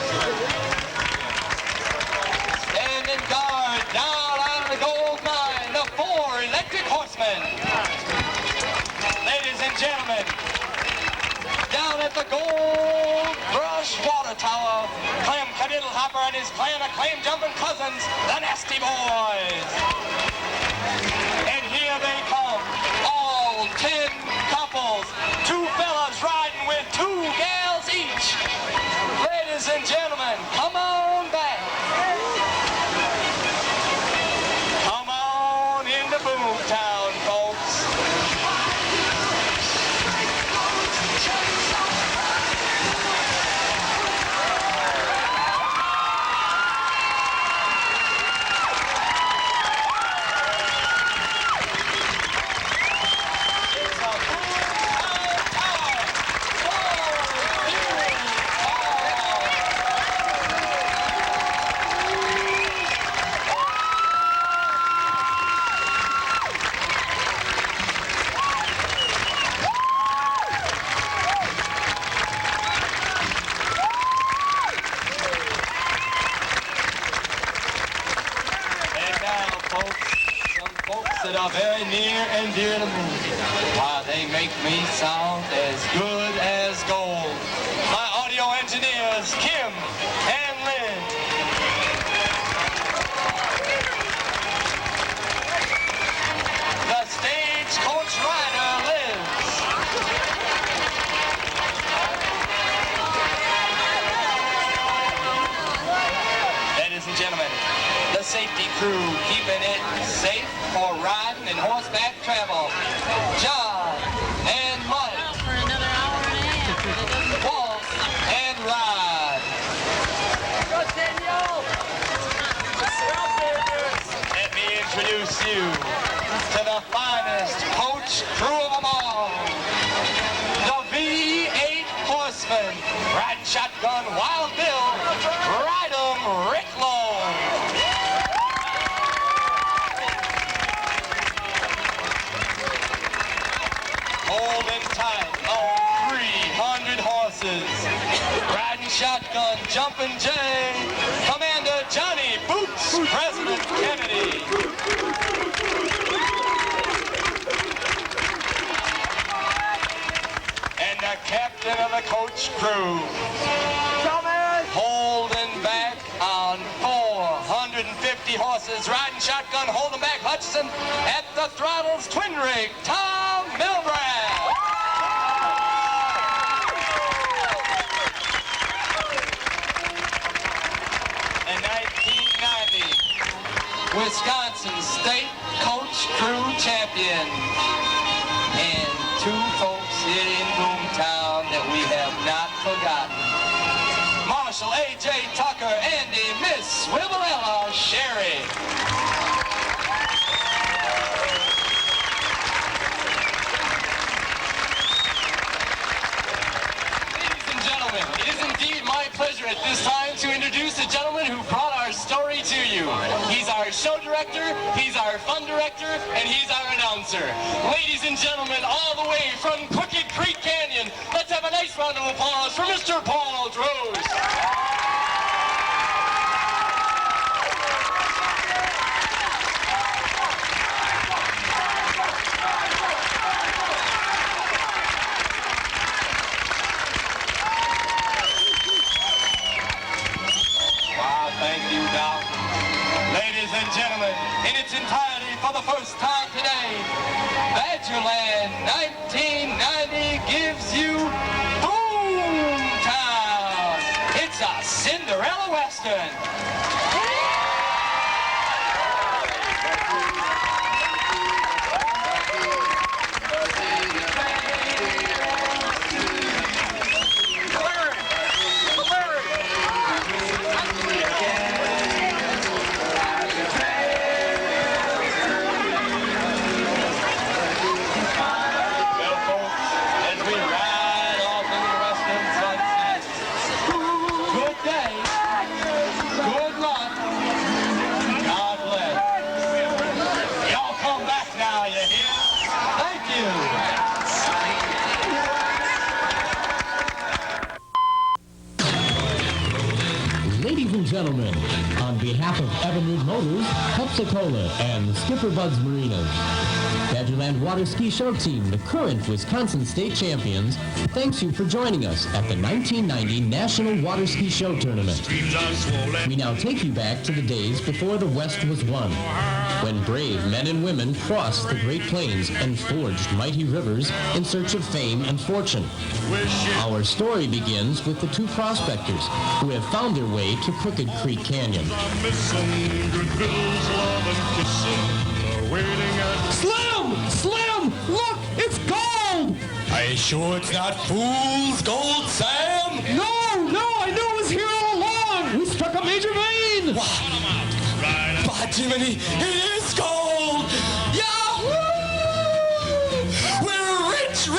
Standing guard down on the gold mine, the 4 electric horsemen. Ladies and gentlemen, down at the Gold Rush Water Tower, Clem Cadiddle Hopper and his clan of claim jumping cousins, the Nasty Boys. And here they come, all 10 couples, 2 fellas riding with 2 gals each. Ladies and gentlemen, come on back. Come on into Boomtown, folks. It's a are very near and dear to me. Why, they make me sound as good as gold. My audio engineers, Kim and Lynn. The stagecoach rider, Liz. Ladies and gentlemen, the safety crew keeping it safe for riding and horseback travel. John and Mike. For another hour and a half. Walk and ride. Let me introduce you to the finest coach crew of them all. The V8 Horsemen. Ride shotgun Wild Bill. Ride 'em Rick Long. Holding tight on 300 horses. Riding shotgun, jumping Jay. Commander Johnny Boots, President Kennedy. And the captain of the coach crew. Holding back on 450 horses. Riding shotgun, holding back Hutchison. At the throttles, twin rig, Tom Milbrand. In 1990, Wisconsin State Coach Crew Champion. And two folks here in Boomtown that we have not forgotten. Marshall A.J. Tucker, Andy, Miss Wibbleella Sherry. Ladies and gentlemen, it is indeed my pleasure at this time to introduce the gentleman who brought our story to you. He's our show director, he's our fun director, and he's our announcer. Ladies and gentlemen, all the way from Crooked Creek Canyon, let's have a nice round of applause for Mr. Paul Droz. Wow, thank you, Doc. Ladies and gentlemen, in its entirety for the first time today, Badgerland 1990 gives you Boomtown. It's a Cinderella Western. Ladies and gentlemen, on behalf of Evinrude Motors, Pepsi-Cola, and Skipper Bud's Marinas, Badgerland Water Ski Show Team, the current Wisconsin State Champions, thanks you for joining us at the 1990 National Water Ski Show Tournament. We now take you back to the days before the West was won, when brave men and women crossed the Great Plains and forged mighty rivers in search of fame and fortune. Our story begins with the two prospectors who have found their way to Crooked Creek Canyon. Slim! Slim! Look! It's gold! Are you sure it's not fool's gold, Sam? No! I knew it was here all along! We struck a major vein! By Jiminy, it is gold! Yahoo! We're rich!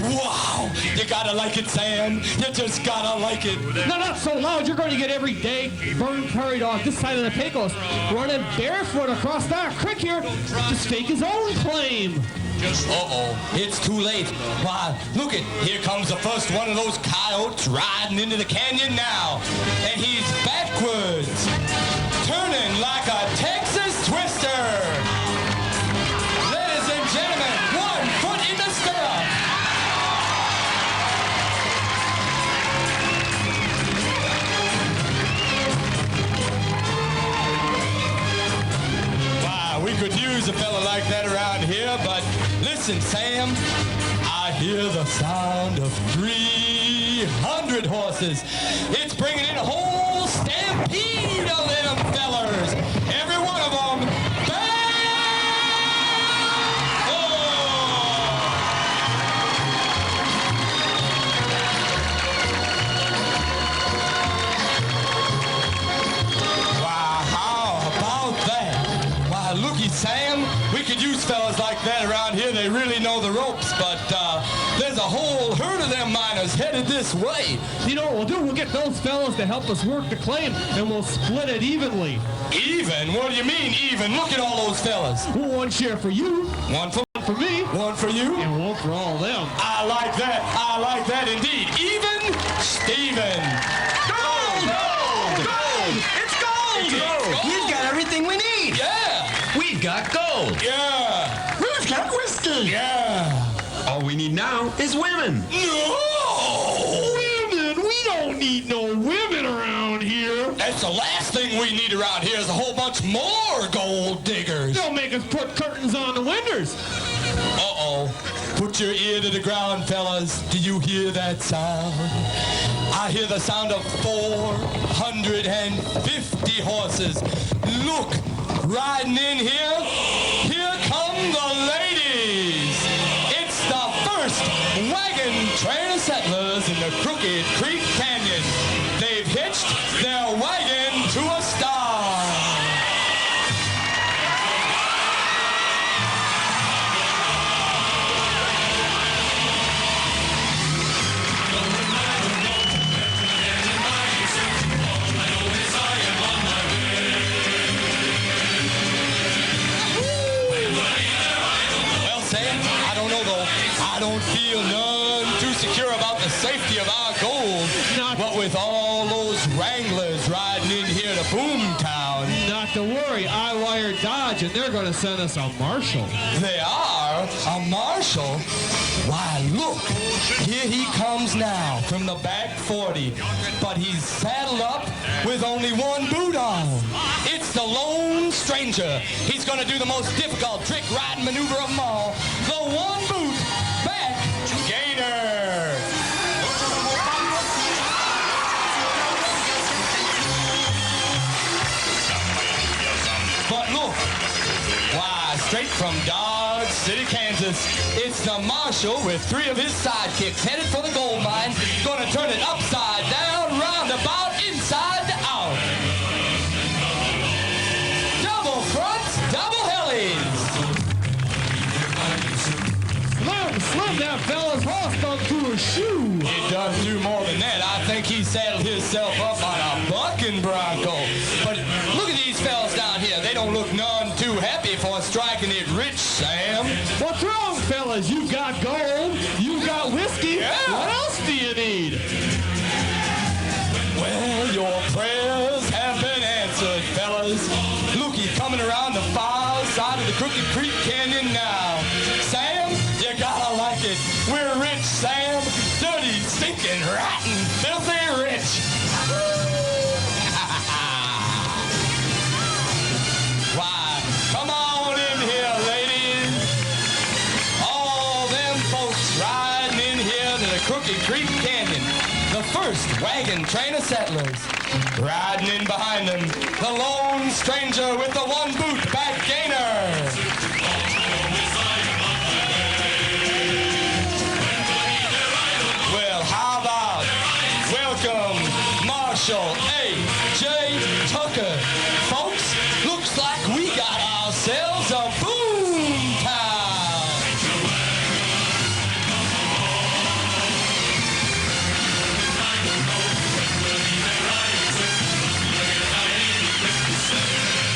Wow! You gotta like it, Sam. You just gotta like it. No, not so loud. You're going to get every day Vern Prairie Dog this side of the Pecos running barefoot across that creek here to stake his own claim. Uh-oh, it's too late. Why, look it, here comes the first one of those coyotes riding into the canyon now. And he's backwards, turning like a Texas twister. listen, Sam. I hear the sound of 300 horses. It's bringing in a whole stampede of them fellers. Every one of them. Looky, Sam, we could use fellas like that around here. They really know the ropes, but there's a whole herd of them miners headed this way. You know what we'll do? We'll get those fellas to help us work the claim, and we'll split it evenly. Even? What do you mean, even? Look at all those fellas. Well, one share for you. One for me. One for you. And one for all of them. I like that. I like that indeed. Even Steven. Gold! Gold! Gold! It's gold! It's gold! We've got everything we need. Yeah! We've got gold. Yeah! We've got whiskey. Yeah! All we need now is women. No! Women? We don't need no women around here. That's the last thing we need around here is a whole bunch more gold diggers. They'll make us put curtains on the windows. Uh-oh. Put your ear to the ground, fellas. Do you hear that sound? I hear the sound of 450 horses. Look, riding in here. Here come the ladies. It's the first wagon train of settlers in the Crooked Creek Canyon. They've hitched their wagon to a star. I don't feel none too secure about the safety of our gold. What with all those wranglers riding in here to Boomtown. Not to worry, I wired Dodge and they're going to send us a marshal. They are? A marshal? Why, look, here he comes now from the back 40, but he's saddled up with only one boot on. It's the Lone Stranger. He's going to do the most difficult trick riding maneuver of them all. The one boot back gainer. But look, why, straight from Dodge City, Kansas, it's the marshal with 3 of his sidekicks headed for the gold mine, gonna turn it upside down, roundabout, inside out. Double fronts, double helis. Slim, that fella's horse done through a shoe. He done do more than that. I think he saddled himself up on a bucking bronco. But look at these fellas down here. They don't look none too happy for striking it rich, Sam. What's wrong, fellas? You got gold. You got whiskey. Yeah. What else do you need? Well, your prayers have been answered, fellas. Looky coming around the far side of the Crooked Creek Canyon now. Sam, you gotta like it. We're rich, Sam. Dirty, stinking, rotten, filthy rich. Why, come on in here, ladies. All them folks riding in here to the Crooked Creek Canyon. The first wagon train of settlers. Riding in behind them, the Lone Stranger with the one boot back gainer. Well, how about welcome Marshal A.J. Tucker. Folks, looks like we got ourselves a boom town.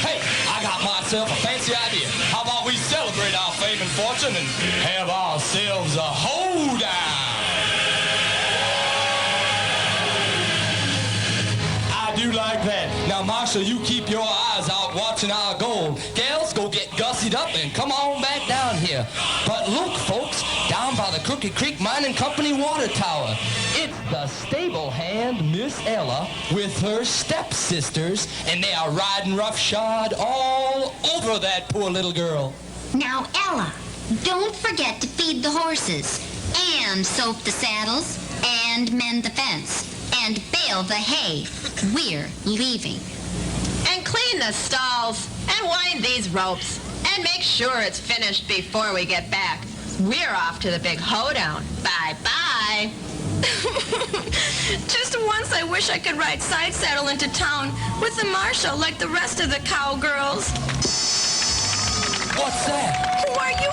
Hey, I got myself a fancy idea. How about we celebrate our fame and fortune and have ourselves a hoedown? I do like that. Now, Marshal, you keep your eyes out watching our gold. Gals, go get gussied up and come on back down here. But look, folks, down by the Crooked Creek Mining Company water tower. It's the stable hand, Miss Ella, with her stepsisters, and they are riding roughshod all over that poor little girl. Now, Ella, Don't forget to feed the horses, and soap the saddles, and mend the fence, and bale the hay. We're leaving. And clean the stalls, and wind these ropes, and make sure it's finished before we get back. We're off to the big hoedown. Bye-bye. Just once I wish I could ride side saddle into town with the marshal like the rest of the cowgirls. What's that? Who are you?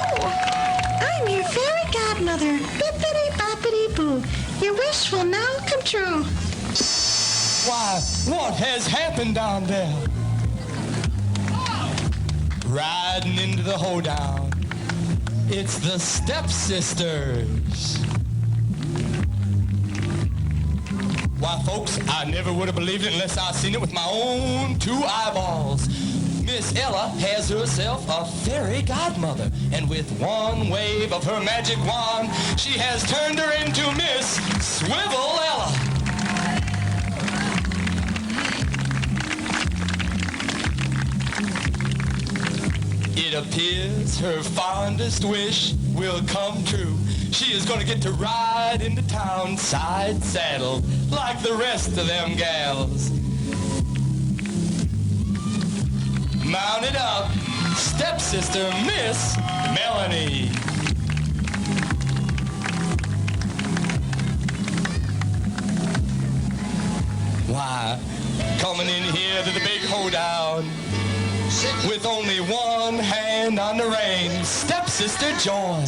I'm your fairy godmother. Bippity-boppity-boo. Your wish will now come true. Why, what has happened down there? Riding into the hoedown. It's the stepsisters. Why, folks, I never would have believed it unless I seen it with my own two eyeballs. Miss Ella has herself a fairy godmother, and with one wave of her magic wand, she has turned her into Miss Swivel Ella. It appears her fondest wish will come true. She is going to get to ride into town side saddle like the rest of them gals. Mounted up, stepsister Miss Melanie. Why, coming in here to the big hoedown with only one hand on the reins, stepsister Joy.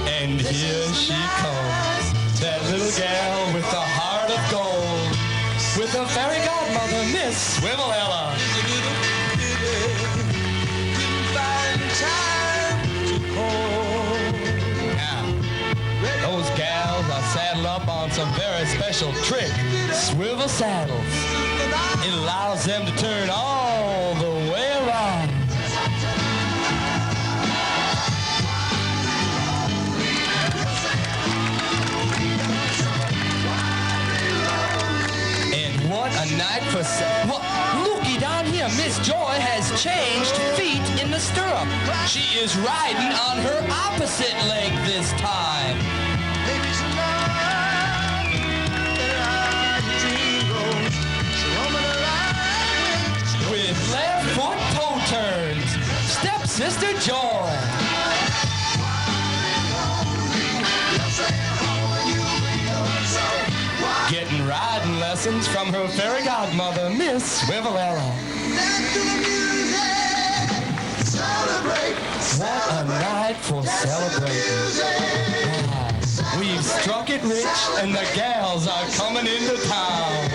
And here she comes, that little gal with a heart of gold, with her fairy godmother, Miss Swivel Ella. Now, those gals are saddled up on some very special trick, swivel saddles. It allows them to turn all the way around. What a night for looky down here. Miss Joy has changed feet in the stirrup. She is riding on her opposite leg this time. With left foot toe turns, stepsister Joy. Getting riding lessons from her fairy godmother, Miss Swivel Ella. What a night for celebrating. We've struck it rich and the gals are coming into town.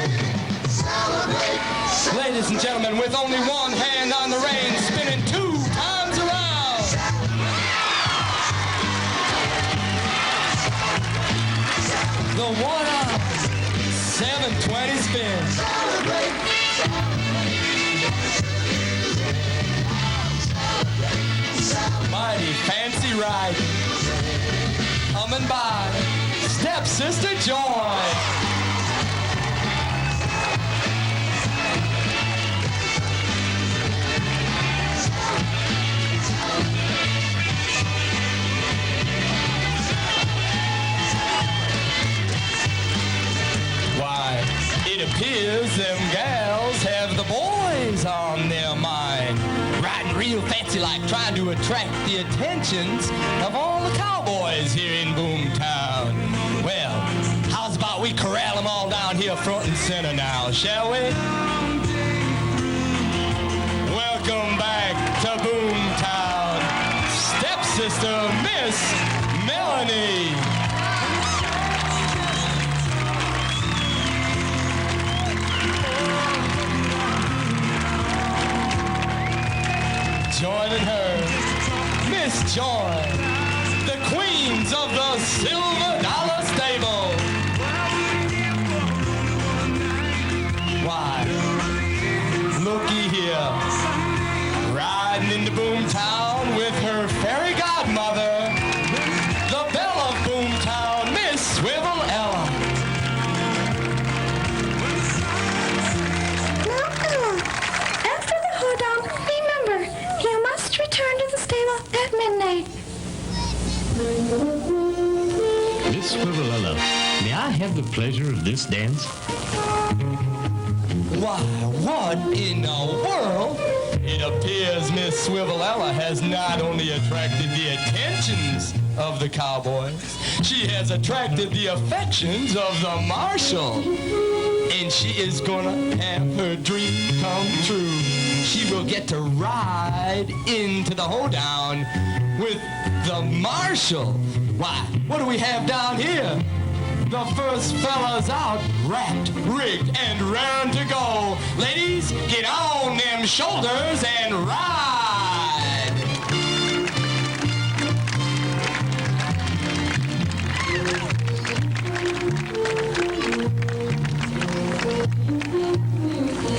Ladies and gentlemen, with only one hand on the reins, spinning 2 times around. The one-arm 720 spin. Mighty fancy riding. Humming by. Stepsister Joy. Why, it appears them gals have the boys on their mind. Riding real fancy like, trying to attract the attentions of all the cowboys here in Boomtown. Well, how's about we corral them all down here front and center now, shall we? Welcome back to Boomtown. Stepsister Miss Melanie. Joining her, Miss Joy, the queens of the Silver Dollar Stable. Why, looky here, riding into Boomtown with her fairy godmother, the belle of Boomtown, Miss Swivel Ella. Miss Swivelella, may I have the pleasure of this dance? Why, what in the world? It appears Miss Swivelella has not only attracted the attentions of the cowboys, she has attracted the affections of the marshal. And she is gonna have her dream come true. She will get to ride into the hoedown with the marshal. Why, what do we have down here? The first fella's out, wrapped, rigged, and round to go. Ladies, get on them shoulders and ride.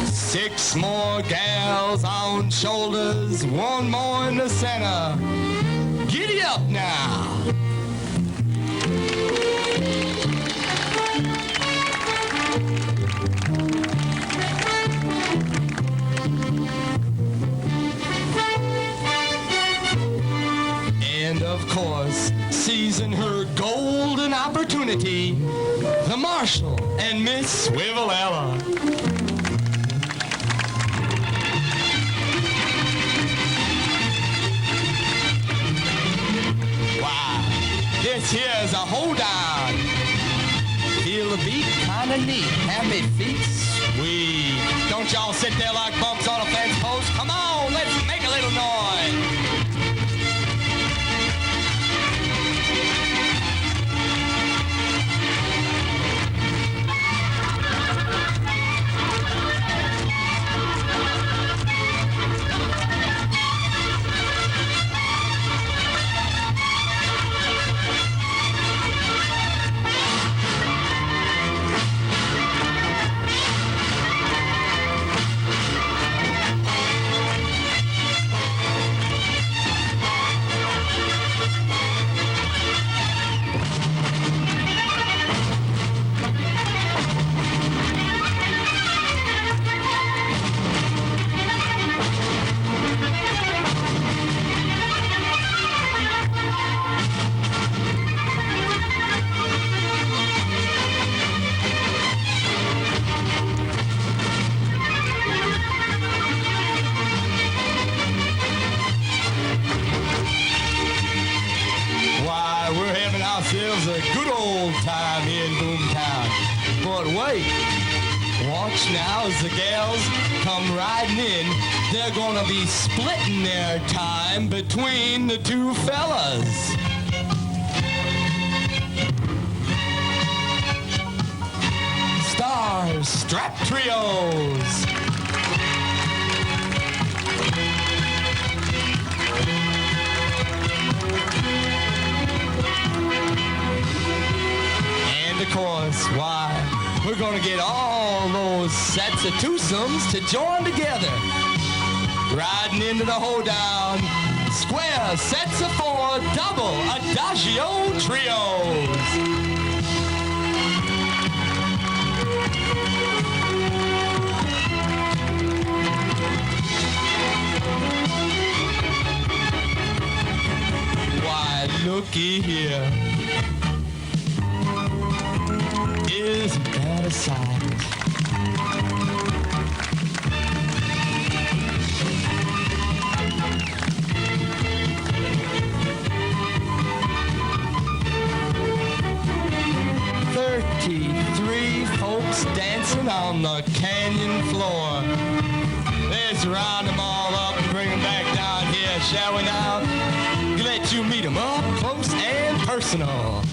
6 more gals on shoulders, 1 more in the center. Giddy up now. And of course, seizing her golden opportunity, the marshal and Miss Swivelella. Wow, this here's a hoedown. Feel the beat, kinda neat. Happy feet, sweet. Don't y'all sit there like bumps on a fence post. Come on, let's make a little noise. Ourselves a good old time here in Boomtown. But wait, watch now as the gals come riding in. They're gonna be splitting their time between the 2 fellas. Stars, strap trios. Of course, why, we're gonna get all those sets of twosomes to join together. Riding into the hoedown, square sets of 4, double adagio trios. Why, looky here. Isn't that a sight? "33 folks dancing on the canyon floor. Let's round them all up and bring them back down here, shall we now? Let you meet them up close and personal.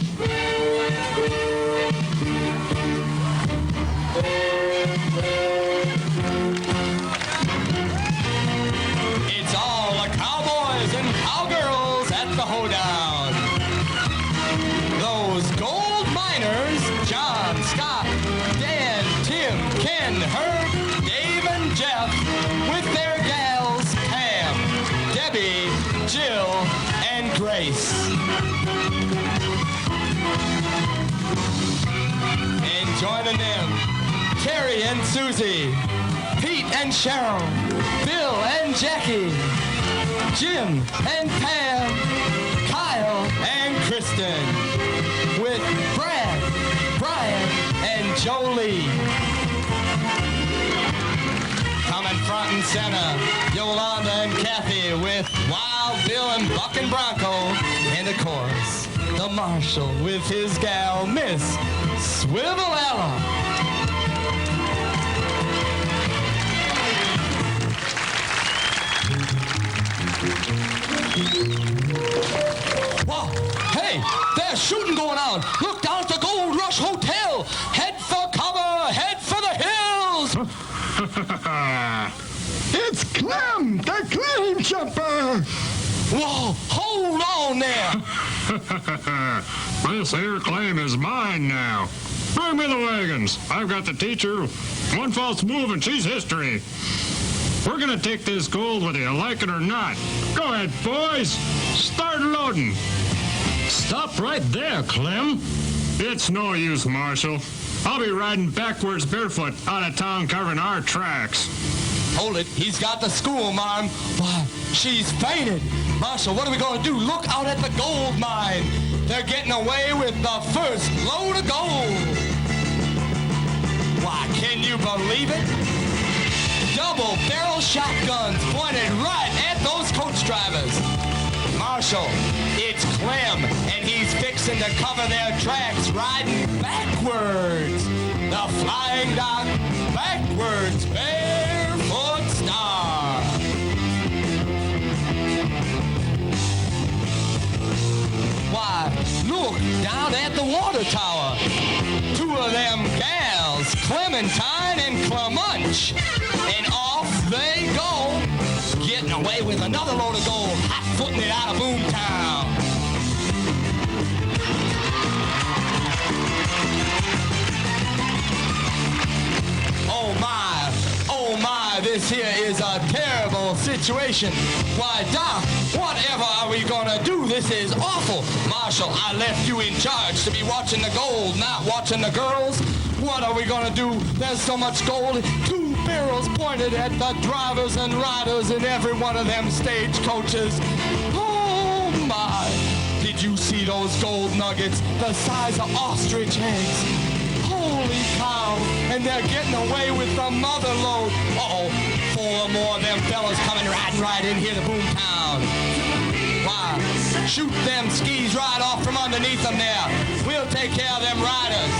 It's all the cowboys and cowgirls at the hoedown. Those gold miners, John, Scott, Dan, Tim, Ken, Herb, Dave, and Jeff, with their gals, Pam, Debbie, Jill, and Grace. And joining them, Terry and Susie, Pete and Cheryl, Bill and Jackie, Jim and Pam, Kyle and Kristen, with Brad, Brian, and Jolie. Coming front and center, Yolanda and Kathy with Wild Bill and Buck and Bronco. And of course, the Marshal with his gal, Miss Swivelella. Whoa, hey, there's shooting going on. Look down at the Gold Rush Hotel. Head for cover, head for the hills. It's Clem, the claim jumper. Whoa, hold on there. This here claim is mine now. Bring me the wagons. I've got the teacher. One false move and she's history. We're gonna take this gold whether you like it or not. Go ahead, boys. Start loading. Stop right there, Clem. It's no use, Marshal. I'll be riding backwards barefoot out of town covering our tracks. Hold it, he's got the school, Marm. Why, she's fainted. Marshal, what are we going to do? Look out at the gold mine. They're getting away with the first load of gold. Why, can you believe it? Double barrel shotguns pointed right at those coach drivers. Marshal, it's Clem, and he's fixing to cover their tracks riding backwards. The Flying Dock Backwards Barefoot Star. Why, look down at the water tower. Two of them gals, Clementine and Clamunch. And off they go, getting away with another load of gold, hot-footing it out of Boomtown. Oh my, this here is a terrible situation. Why, Doc, whatever are we gonna do? This is awful. Marshal, I left you in charge to be watching the gold, not watching the girls. What are we gonna do? There's so much gold. Two barrels pointed at the drivers and riders in every one of them stagecoaches. Oh my, did you see those gold nuggets the size of ostrich eggs? Holy cow, and they're getting away with the mother load. Uh-oh, four more of them fellas coming riding right in here to Boomtown. Why, shoot them skis right off from underneath them there. We'll take care of them riders.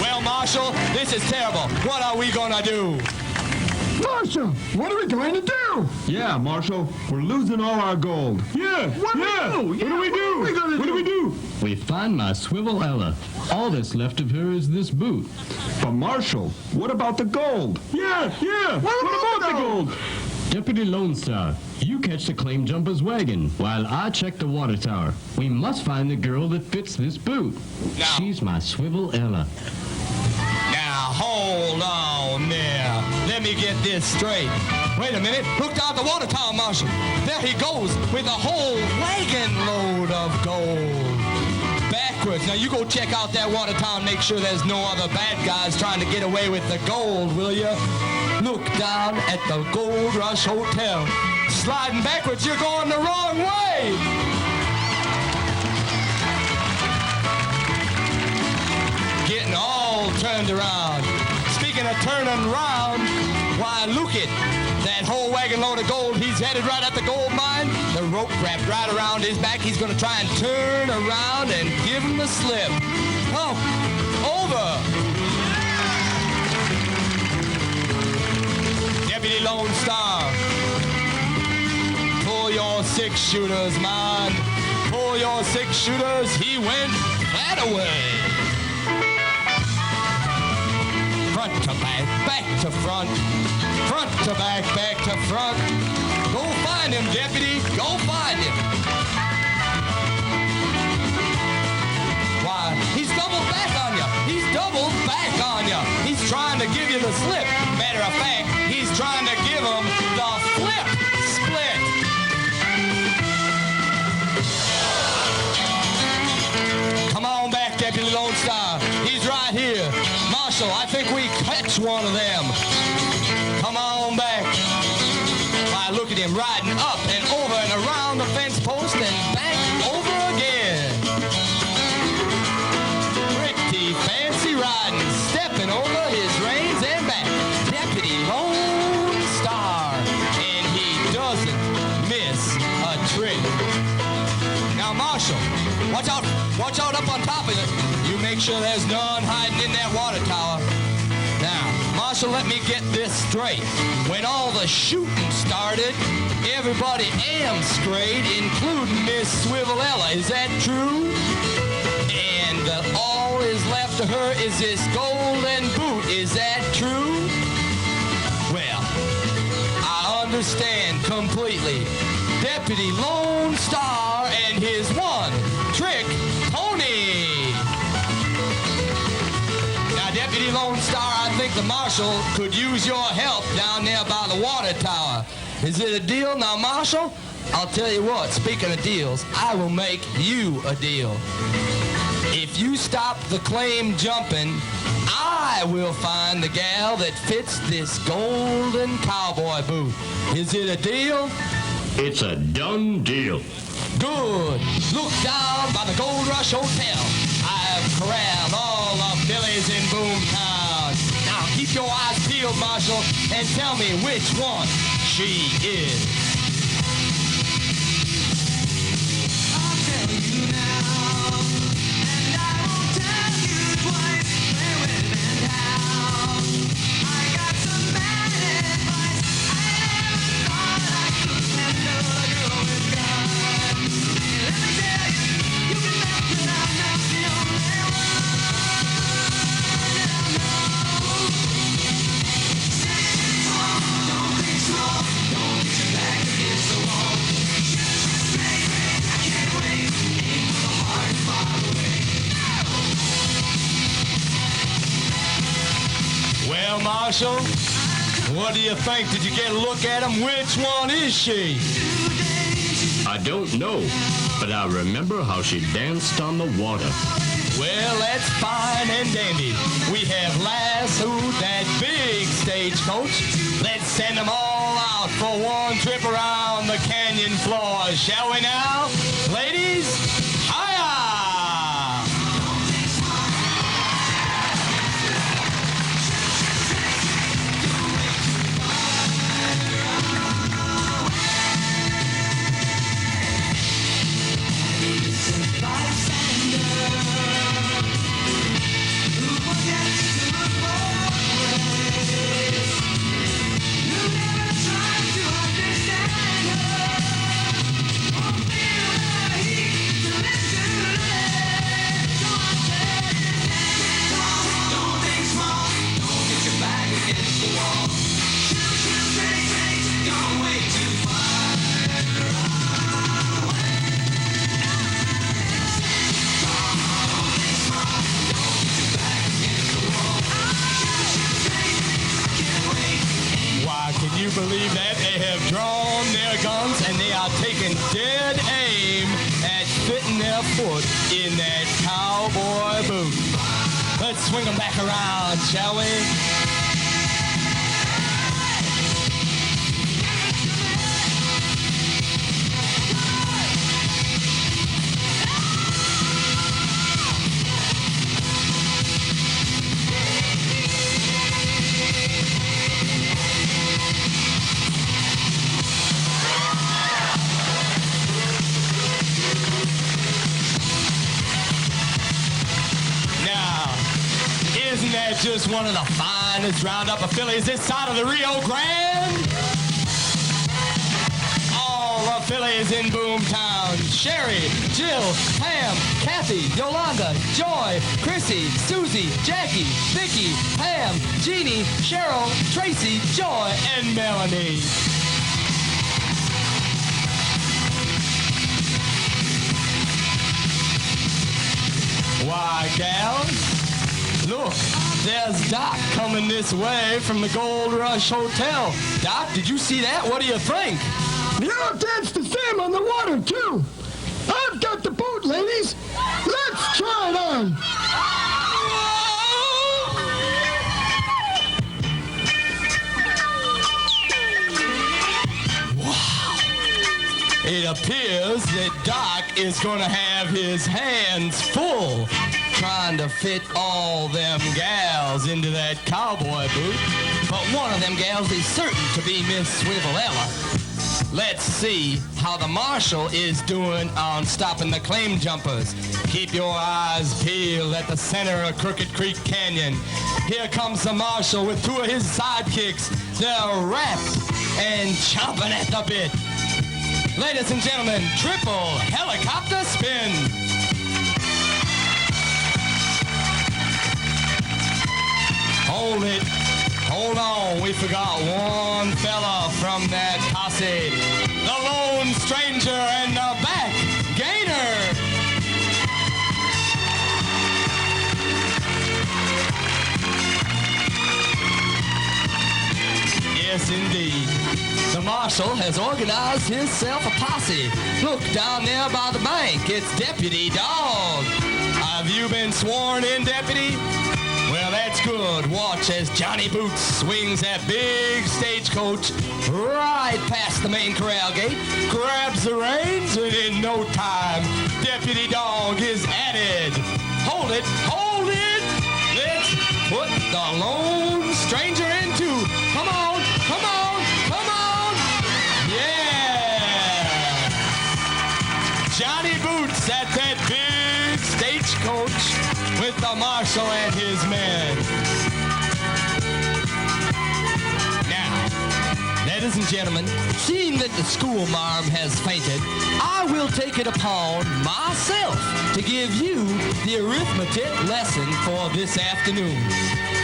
Well, Marshal, this is terrible. What are we gonna do? Marshal, what are we going to do? Yeah, Marshal, we're losing all our gold. Yeah, What do we do? What do we do? We find my Swivelella. All that's left of her is this boot. But Marshal, what about the gold? Yeah. What about the gold? Deputy Lone Star, you catch the claim jumper's wagon while I check the water tower. We must find the girl that fits this boot. Now. She's my Swivelella. Now, hold on there. Let me get this straight. Wait a minute. Look down the water tower, Marshal. There he goes with a whole wagon load of gold. Backwards. Now, you go check out that water tower and make sure there's no other bad guys trying to get away with the gold, will you? Look down at the Gold Rush Hotel. Sliding backwards, you're going the wrong way. Getting all turned around. Speaking of turning around, why, look it. That whole wagon load of gold, he's headed right at the gold mine. The rope wrapped right around his back. He's going to try and turn around and give him the slip. Oh, over. Deputy Lone Star, pull your six-shooters, man. Pull your six-shooters. He went that away. Front to back, back to front. Front to back, back to front. Go find him, deputy. Go find him. Why, he's doubled back on you. He's doubled back on you. He's trying to give you the slip. Matter of fact, he's trying to give him the flip split. Come on back, Deputy Lone Star. He's right here. Marshal, I think we catch one of them. Come on back. Why, watch out up on top of it. You make sure there's none hiding in that water tower. Now, Marshal, let me get this straight. When all the shooting started, everybody strayed, including Miss Swivelella. Is that true? And all is left to her is this golden boot. Is that true? Well, I understand completely. Deputy Lone Star and his one-trick pony. Now, Deputy Lone Star, I think the Marshal could use your help down there by the water tower. Is it a deal? Now, Marshal, I'll tell you what, speaking of deals, I will make you a deal. If you stop the claim jumping, I will find the gal that fits this golden cowboy boot. Is it a deal? It's a done deal. Good. Look down by the Gold Rush Hotel. I've corralled all the fillies in Boomtown. Now keep your eyes peeled, Marshal, and tell me which one she is. I'll tell you now, and I won't tell you twice where, when, and how. I got some bad advice. I never thought I could handle a girl with guns. Let me tell you, you can bet that I'm not the only one. And I know. Say small, don't think small, don't get your back against the wall. Shoot straight, I can't wait. Aim for the heart far away. Well, Marshal, what do you think? Did you get a look at him? Which one is she? I don't know, but I remember how she danced on the water. Well, that's fine and dandy. We have lassoed that big stagecoach. Let's send them all out for one trip around the canyon floor, shall we now? Ladies, hiya! Can you believe that? They have drawn their guns and they are taking dead aim at fitting their foot in that cowboy boot. Let's swing them back around, shall we? Isn't that just one of the finest roundup of fillies this side of the Rio Grande? All the fillies in Boomtown. Sherry, Jill, Pam, Kathy, Yolanda, Joy, Chrissy, Susie, Jackie, Vicky, Pam, Jeannie, Cheryl, Tracy, Joy, and Melanie. Why, gals, look, there's Doc coming this way from the Gold Rush Hotel. Doc, did you see that? What do you think? Yeah, that's the same on the water, too. I've got the boat, ladies. Let's try it on. Wow. It appears that Doc is going to have his hands full trying to fit all them gals into that cowboy boot. But one of them gals is certain to be Miss Swivelella. Let's see how the marshal is doing on stopping the claim jumpers. Keep your eyes peeled at the center of Crooked Creek Canyon. Here comes the marshal with two of his sidekicks. They're wrapped and chomping at the bit. Ladies and gentlemen, triple helicopter spin. Hold it. Hold on, we forgot one fella from that posse. The lone stranger and the back gainer. Yes, indeed. The marshal has organized himself a posse. Look, down there by the bank, it's Deputy Dog. Have you been sworn in, Deputy? Well, that's good. Watch as Johnny Boots swings that big stagecoach right past the main corral gate, grabs the reins, and in no time, Deputy Dog is at it. Hold it, hold it. Let's put the lone stranger into. Come on, come on, come on. Yeah. Johnny Boots at that big stagecoach with the marshal and his men. Now, ladies and gentlemen, seeing that the school marm has fainted, I will take it upon myself to give you the arithmetic lesson for this afternoon.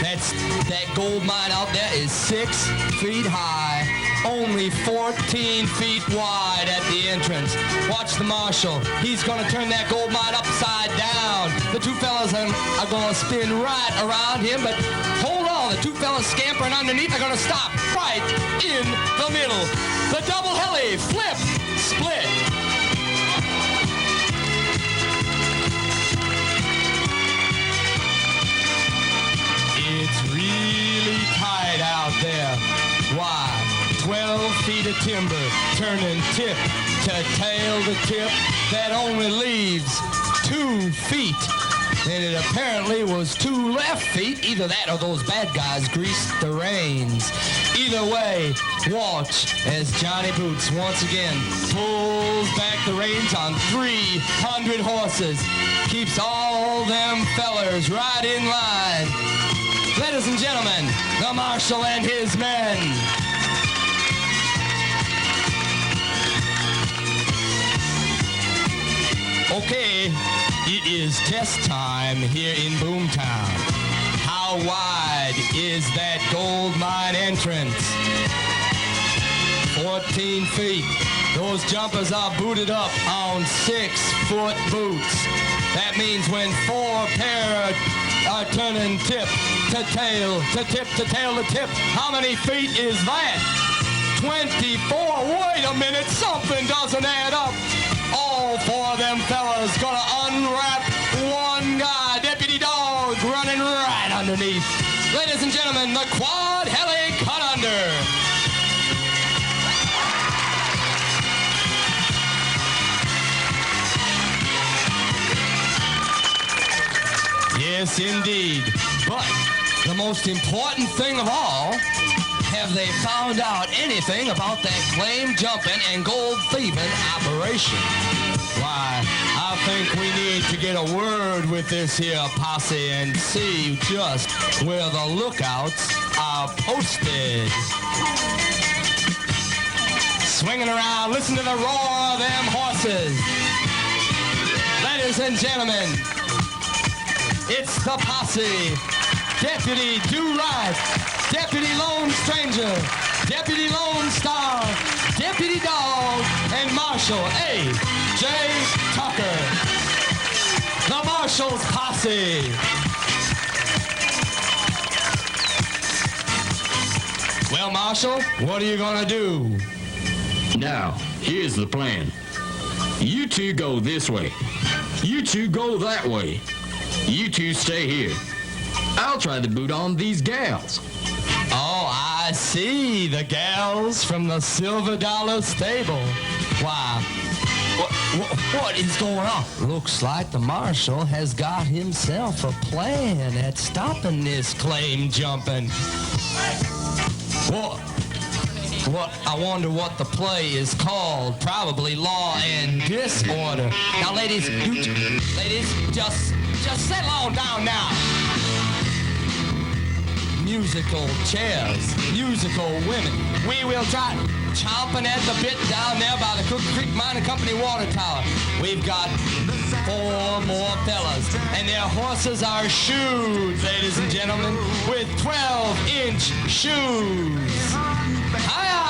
That gold mine out there is 6 feet high, only 14 feet wide at the entrance. Watch the marshal. He's going to turn that gold mine upside down. The two fellas are going to spin right around him, but hold on. The two fellas scampering underneath are going to stop right in the middle. The double heli, flip, split. It's really tight out there. Why? 12 feet of timber, turning tip to tail to tip. That only leaves 2 feet. And it apparently was 2 left feet. Either that or those bad guys greased the reins. Either way, watch as Johnny Boots once again pulls back the reins on 300 horses. Keeps all them fellers right in line. Ladies and gentlemen, the marshal and his men. Okay, it is test time here in Boomtown. How wide is that gold mine entrance? 14 feet. Those jumpers are booted up on 6-foot boots. That means when 4 pair are turning tip to tail, to tip to tail to tip, how many feet is that? 24. Wait a minute, something doesn't add up. All 4 of them fellas gonna unwrap one guy, Deputy Dog, running right underneath. Ladies and gentlemen, the quad heli cut under. Yes, indeed. But the most important thing of all, have they found out anything about that claim jumping and gold thieving operation? Why, I think we need to get a word with this here posse and see just where the lookouts are posted. Swinging around, listen to the roar of them horses. Ladies and gentlemen, it's the posse. Deputy Do Right, Deputy Lone Stranger, Deputy Lone Star, Deputy Dog, and Marshal A.J. Tucker. The Marshal's posse. Well, Marshal, what are you gonna do? Now, here's the plan. You two go this way. You two go that way. You two stay here. I'll try to boot on these gals. Oh, I see. The gals from the Silver Dollar Stable. Why, what is going on? Looks like the marshal has got himself a plan at stopping this claim jumping. I wonder what the play is called. Probably Law and Disorder. Now, ladies, just settle on down now. Musical chairs, musical women. We will try chomping at the bit down there by the Cook Creek Mining Company water tower. We've got 4 more fellas, and their horses are shoed, ladies and gentlemen, with 12-inch shoes. Hiya!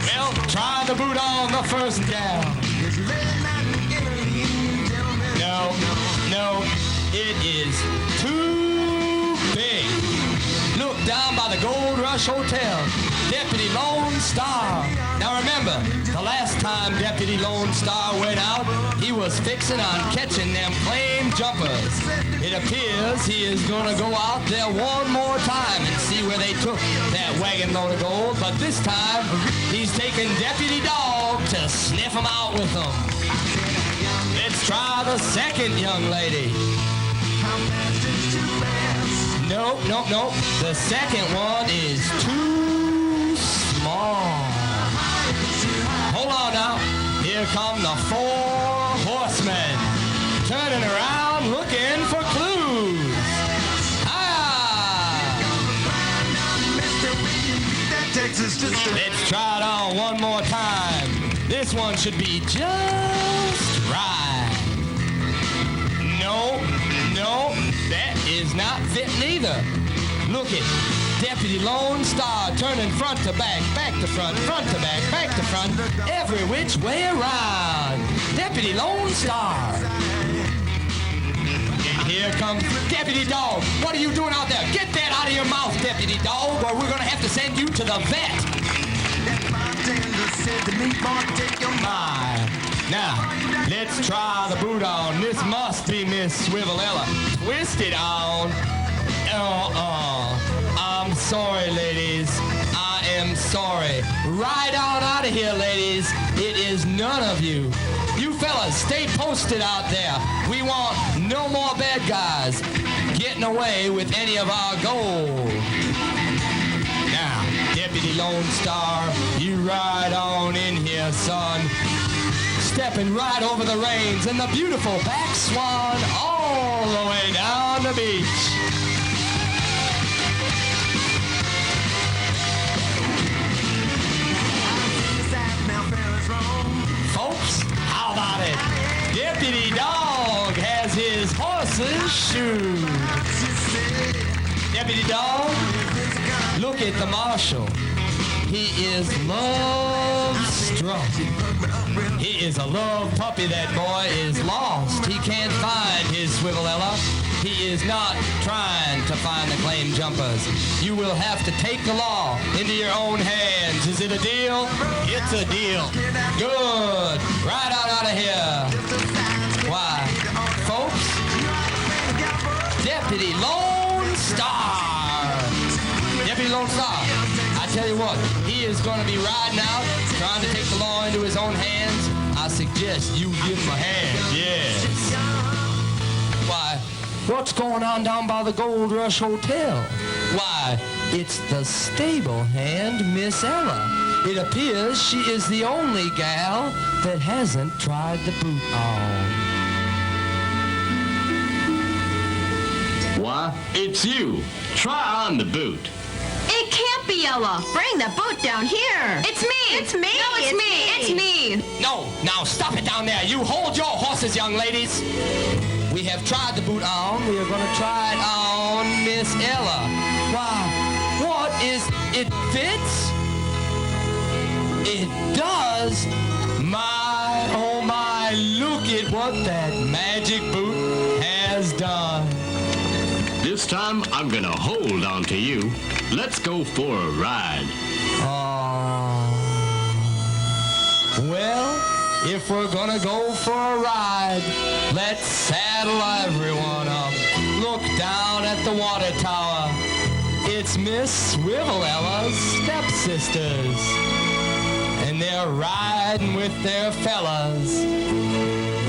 Well, try the boot on the first gal. No, it is too big. Look down by the Gold Rush Hotel. Deputy Lone Star. Now remember, the last time Deputy Lone Star went out, he was fixing on catching them claim jumpers. It appears he is going to go out there one more time and see where they took that wagon load of gold, but this time he's taking Deputy Dog to sniff them out with them. Let's try the second young lady. Nope. The second one is too small. Hold on now. Here come the 4 horsemen. Turning around looking for clues. Let's try it on one more time. This one should be just right. No, that is not fitting either. Look it. Deputy Lone Star turning front to back to front to back to front, every which way around. Deputy Lone Star. And here comes Deputy Dog. What are you doing out there? Get that out of your mouth, Deputy Dog, or we're going to have to send you to the vet. Now, let's try the boot on. This must be Miss Swivelella. Twist it on. I'm sorry, ladies. I am sorry. Ride on out of here, ladies. It is none of you. You fellas, stay posted out there. We want no more bad guys getting away with any of our gold. Now, Deputy Lone Star, you ride on in here, son. Stepping right over the reins and the beautiful back swan all the way down the beach. Folks, how about it? Deputy Dog has his horses shoed. Deputy Dog, look at the marshal. He is love-struck. He is a love puppy. That boy is lost. He can't find his Swivelella. He is not trying to find the claim jumpers. You will have to take the law into your own hands. Is it a deal? It's a deal. Good. Right out of here. Why, folks, Deputy Lone Star. Deputy Lone Star. I tell you what, he is going to be riding out, trying to take the law into his own hands. I suggest you give him a hand. Yes. Why, what's going on down by the Gold Rush Hotel? Why, it's the stable hand, Miss Ella. It appears she is the only gal that hasn't tried the boot on. Why, it's you. Try on the boot. It can't be Ella. Bring the boot down here. It's me. It's me. No, it's me. It's me. No, now stop it down there. You hold your horses, young ladies. We have tried the boot on. We are going to try it on Miss Ella. Why, what is... It fits? It does? My, oh my, look at what that magic boot has done. This time, I'm gonna hold on to you. Let's go for a ride. Well, if we're gonna go for a ride, let's saddle everyone up. Look down at the water tower. It's Miss Swivella's stepsisters. And they're riding with their fellas,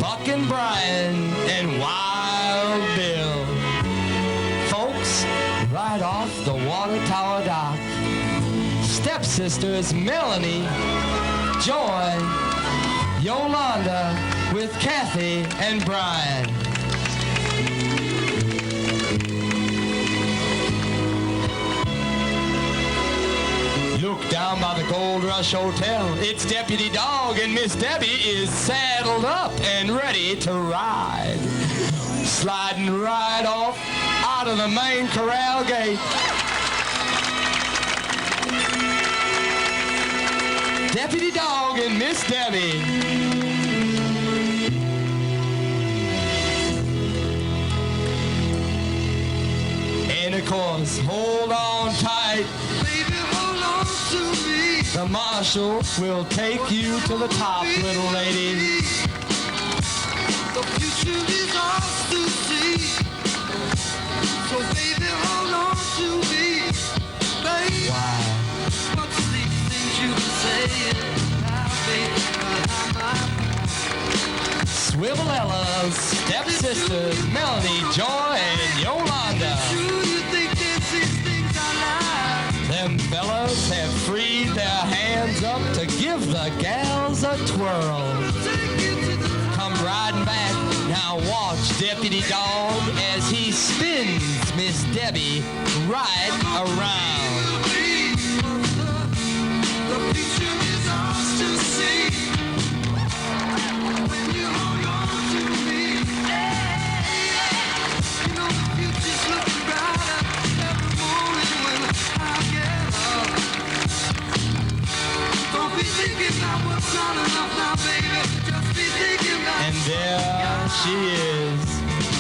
Buck and Brian and Wild Bill. Folks, water tower dock. Stepsisters Melanie, Joy, Yolanda with Kathy and Brian. Look down by the Gold Rush Hotel. It's Deputy Dog and Miss Debbie is saddled up and ready to ride. Sliding right off out of the main corral gate. Deputy Dog and Miss Debbie. And of course, hold on tight. Baby, hold on to me. The marshal will take you to the top, little lady. The future is ours to see. So baby, hold on to me. Baby. Why? What's these things you've been saying? Now, baby, Swivelella, stepsisters, Melanie, Joy, and Yolanda. Them fellas have freed their hands up to give the gals a twirl. Come riding back, now watch Deputy Dog as he spins Miss Debbie right around. The future is ours to see. When you hold on to me, you know the future's looking brighter every morning when I get up. Don't be thinking that what's not enough now, baby. Just be thinking that. And there she is.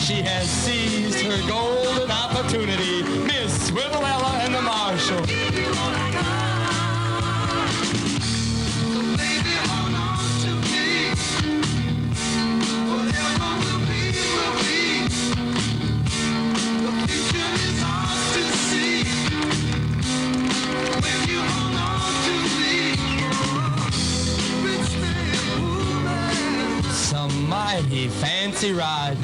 She has seized her golden opportunity. Miss Swivelella and the Marshal. Mighty fancy riding,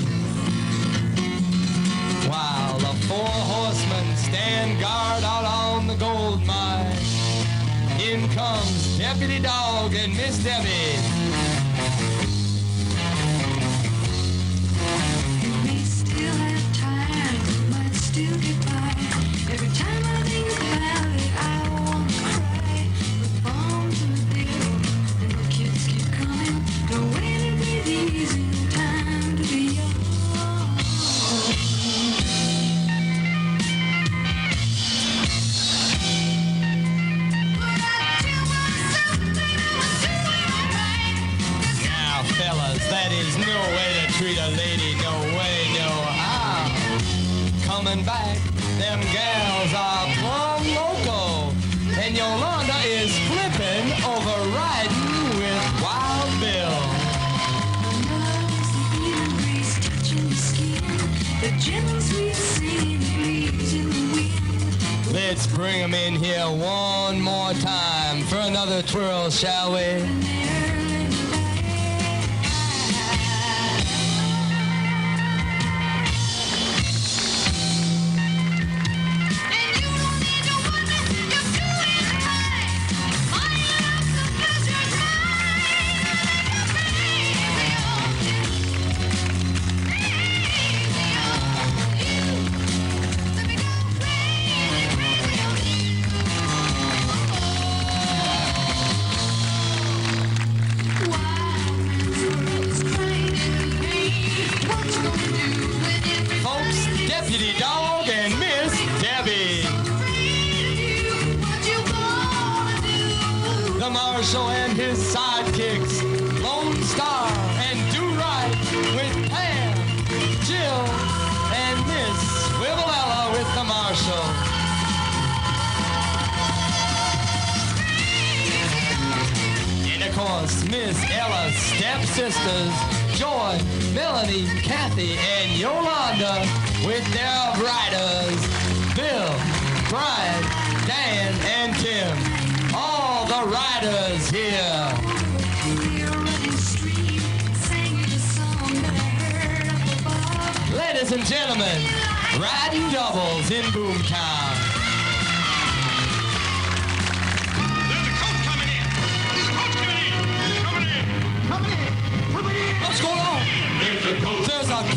while the four horsemen stand guard out on the gold mine. In comes Deputy Dog and Miss Debbie. You may still have time, might still get by. Every time I think about it, I want to cry. The bombs are big and the kids keep coming. No way to breathe easy. Time to be yours. Now, fellas, that is no way to treat a lady, no way, no how. Coming back, them gals are plumb loco, and Yolanda is flipping over riding with Wild Bill. Let's bring 'em in here one more time for another twirl, shall we? Deputy Dog and Miss Debbie. The Marshal and his sidekicks, Lone Star and Do Right with Pam, Jill, and Miss Swivelella with the Marshal. And of course, Miss Ella's stepsisters, Joy, Melanie, Kathy, and Yolanda with their riders, Bill, Brian, Dan, and Tim. All the riders here. Ladies and gentlemen, riding doubles in Boomtown.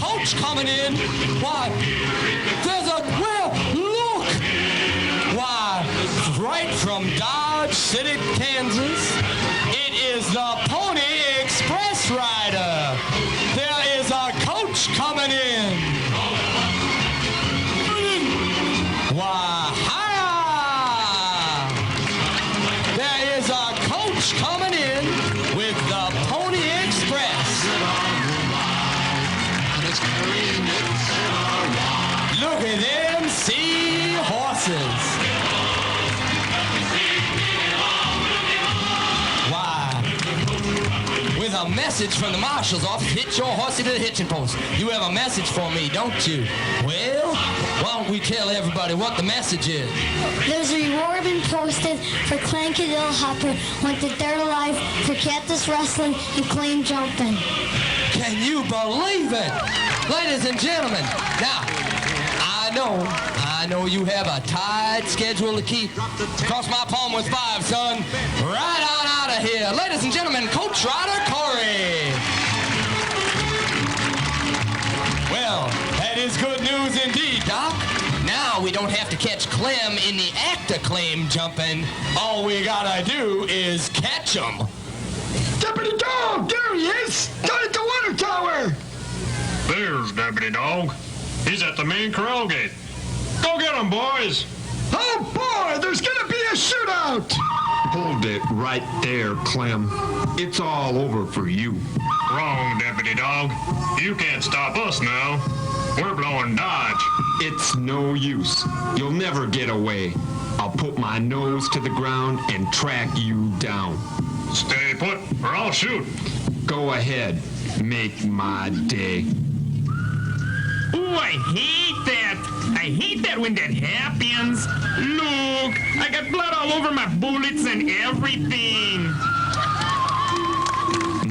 coach coming in. Why, there's a, well, look. Why, right from Dodge City, Kansas, it is the Pony Express rider. There is a coach coming in. Why, hiya! There is a coach coming in with the Pony Express. Look at them sea horses. With a message from the marshal's office, hitch your horsey to the hitching post. You have a message for me, don't you? Well, why don't we tell everybody what the message is? There's a reward been posted for Clankadilla Hopper, went to third alive for cactus wrestling and claim jumping. Can you believe it? Ladies and gentlemen, now, I know you have a tight schedule to keep. Cross my palm with 5, son. Right on out of here. Ladies and gentlemen, Coach Ryder Corey. Well, that is good news indeed, Doc. Now we don't have to catch Clem in the act of claim jumping. All we gotta do is catch him. Deputy Dog, there he is! Down at the water tower! There's Deputy Dog. He's at the main corral gate. Go get him, boys! Oh boy, there's gonna be a shootout! Hold it right there, Clem. It's all over for you. Wrong, Deputy Dog. You can't stop us now. We're blowing Dodge. It's no use. You'll never get away. I'll put my nose to the ground and track you down. Stay put, or I'll shoot. Go ahead. Make my day. Ooh, I hate that. I hate that when that happens. Look, I got blood all over my bullets and everything.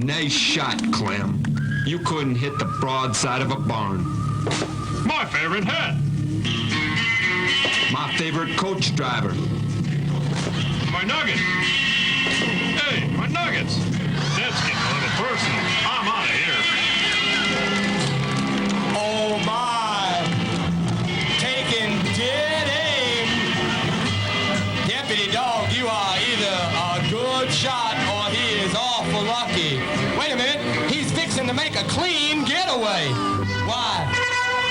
Nice shot, Clem. You couldn't hit the broadside of a barn. My favorite hat. My favorite coach driver. My nugget. Hey, my nuggets. That's getting a little personal. I'm out of here. Oh my! Taking dead aim. Deputy Dog, you are either a good shot or he is awful lucky. Wait a minute, he's fixing to make a clean getaway. Why?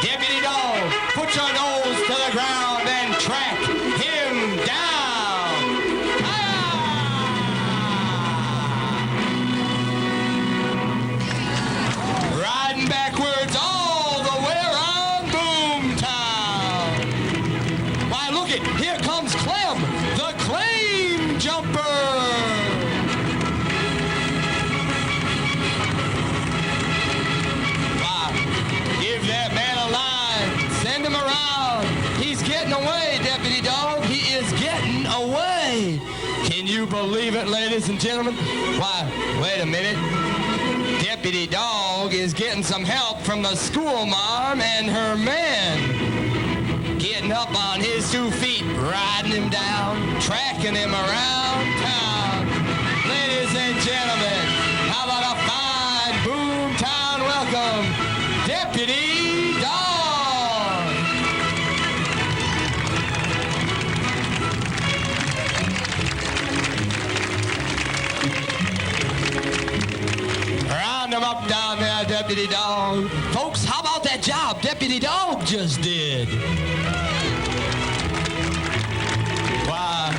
Deputy Dog, put your nose to the ground and track him down. Riding backwards all the way around Boomtown. Why, look it, here comes Clem, the claim jumper. Wow, give that man a line, send him around. He's getting away, Deputy Dog, he is getting away. Can you believe it, ladies and gentlemen? Why, wait a minute. Deputy Dog is getting some help from the school marm and her man. Getting up on his 2 feet, riding him down, tracking him around town. Ladies and gentlemen, how about a fine Boomtown welcome, Deputy Dog. Round him up down there, Deputy Dog. Folks, how about that job Deputy Dog just did? Why,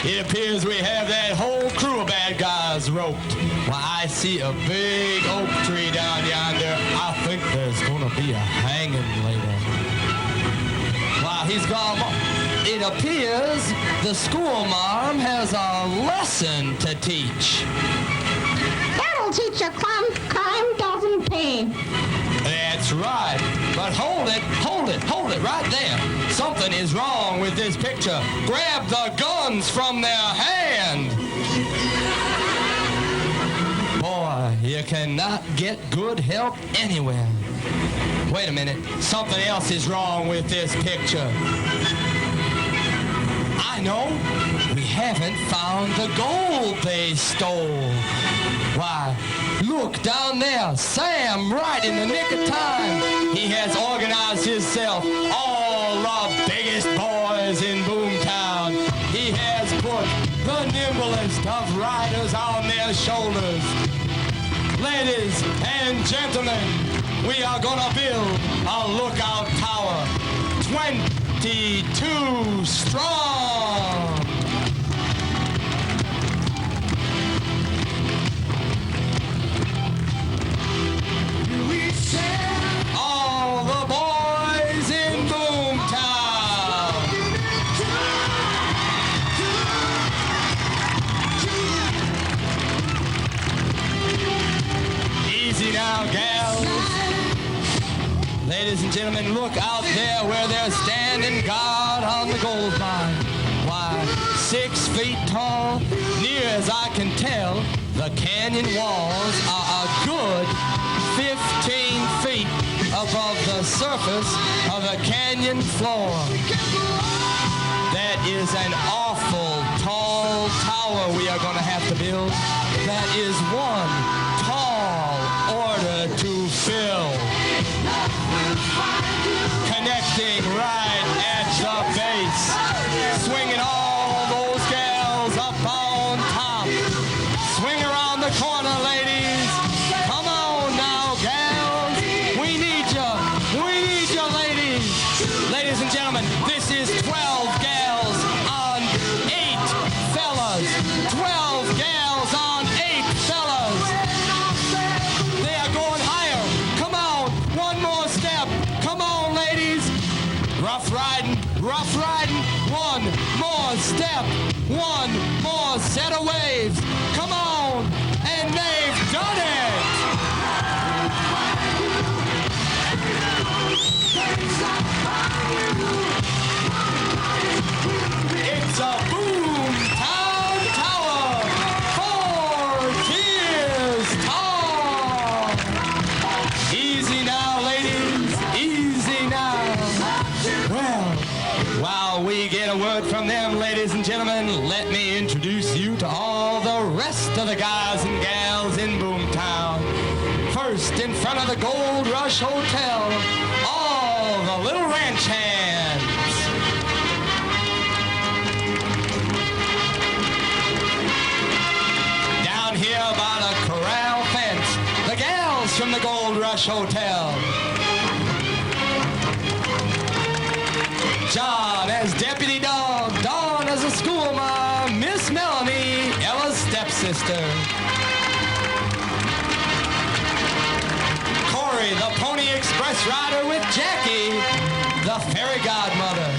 it appears we have that whole crew of bad guys roped. Why, I see a big oak tree down yonder. I think there's gonna be a hanging later. Why, he's gone. It appears the school marm has a lesson to teach. That'll teach you, Clem. Crime doesn't pay. That's right. But hold it right there. Something is wrong with this picture. Grab the guns from their hand. Boy, you cannot get good help anywhere. Wait a minute. Something else is wrong with this picture. I know. We haven't found the gold they stole. Why, Look down there, Sam, right in the nick of time. He has organized himself, all the biggest boys in Boomtown. He has put the nimblest of riders on their shoulders. Ladies and gentlemen, we are gonna build a lookout tower, 22 strong. All the boys in Boomtown. Easy now, gals. Ladies and gentlemen, look out there where they're standing guard on the gold mine. Why, 6 feet tall, near as I can tell, the canyon walls are a good 15 feet above the surface of the canyon floor. That is an awful tall tower we are going to have to build. That is one tall order to fill. Connecting right at the base. Swinging all those gals up on top. Swing around the corner, ladies. Come on now, gals. We need you. We need you, ladies. Ladies and gentlemen, this is 12 gals on 8 fellas. 12 gals on 8 fellas. They are going higher. Come on. One more step. Come on, ladies. Rough riding. Rough riding. One more step. One more set of waves. Come on. And they've done it. It's a Boomtown Tower, 4 tiers tall. Easy now, ladies, easy now. Well, while we get a word from them, ladies and gentlemen, let me introduce you to all the rest of the guys and gals in Boomtown. First, in front of the Gold Rush Hotel, all the little ranch hands. Down here by the corral fence, the gals from the Gold Rush Hotel. John as deputy dog, Dawn as a school mom, Miss Melanie, Ella's stepsister. Corey, the Pony Express rider with Jackie, the fairy godmother.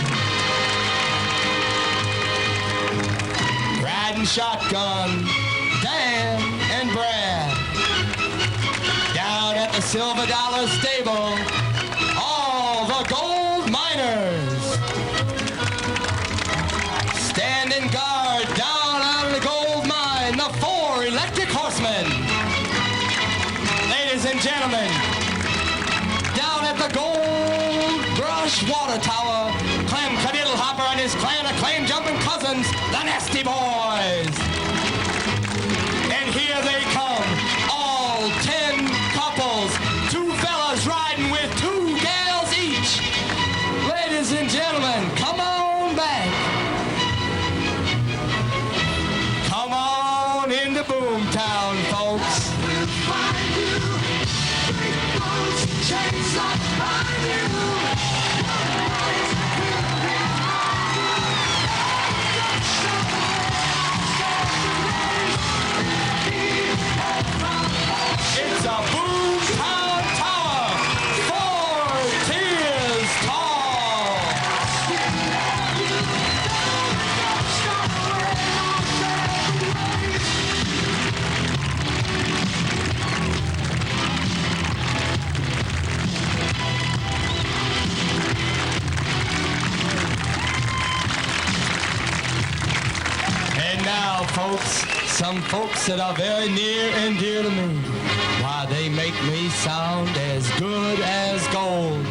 Riding shotgun, Dan and Brad. Down at the Silver Dollar Stable, all the gold miners. Standing guard down out of the gold mine, the 4 electric horsemen. Ladies and gentlemen, down at the Gold Rush Water Tower, Clem Cadiddle Hopper and his clan of claim jumping cousins, the Nasty Boys. And here they come, all 10 couples, 2 fellas riding with 2 gals each. Ladies and gentlemen, come on back. Come on into Boomtown, folks. It's a Boomtown Tower, 4 tiers tall. And now, folks, some folks that are very near and dear to me. Why, they make me sound as good as gold.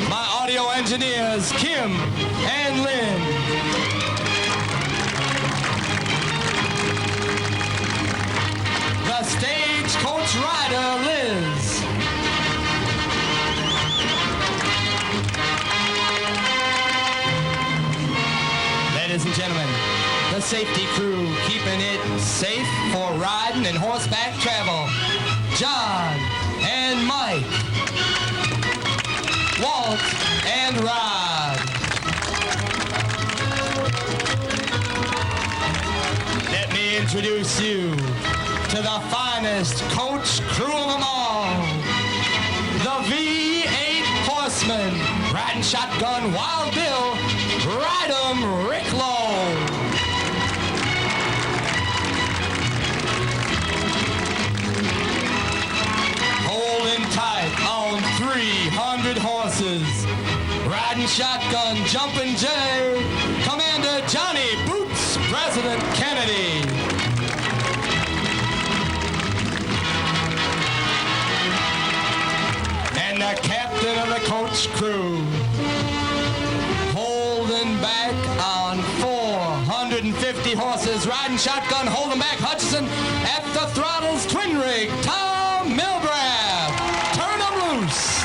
My audio engineers, Kim and Lynn. The stage Stagecoach rider Liz. Ladies and gentlemen, the safety crew keeping it safe for riding and horseback travel. John and Mike, Walt and Rod. Let me introduce you to the finest coach crew of them all. The V8 Horsemen, riding shotgun Wild Bill, ride 'em Rick Lowe. Holding tight on 300 horses, riding shotgun Jumpin' Jay, Commander Johnny Boots, President Kennedy. And the captain of the coach crew, holding back on 450 horses, riding shotgun, holding back Hutchison, at the throttles, twin rig, Tom Milbrath. Turn 'em loose.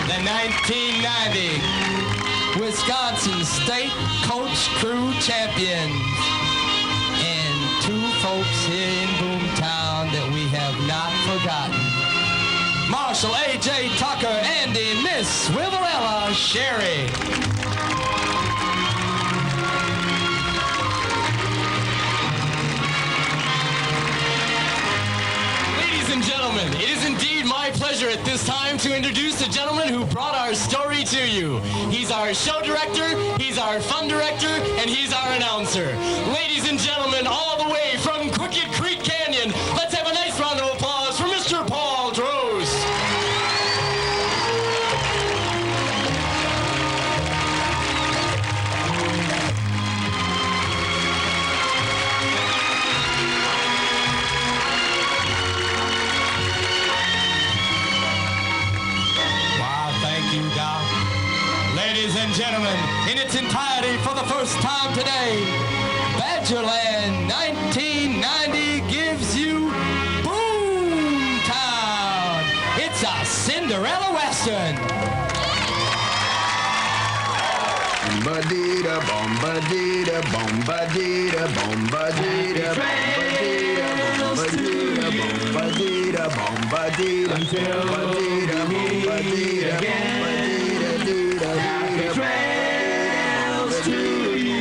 The 1990 Wisconsin State Coach Crew Champions. And two folks here in Boomtown that we have not forgotten. Marshall A.J. Tucker, Andy, Miss Wivelella Sherry. Ladies and gentlemen, it is indeed my pleasure at this time to introduce the gentleman who brought our story to you. He's our show director, he's our fun director, and he's our announcer. Ladies and gentlemen, all the way from Crooked Creek Canyon, let's have a nice round of applause for Mr. Paul Drost. Ladies and gentlemen, in its entirety for the first time today, Badgerland 1990 gives you Boomtown. It's a Cinderella Western. Bombadita, bombadita, bombadita, bombadita, bombadita, bombadita, bombadita, until we meet again. Trails to you.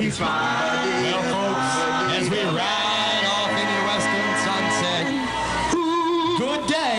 He's fine. Well, folks, as we ride off into the western sunset, good day.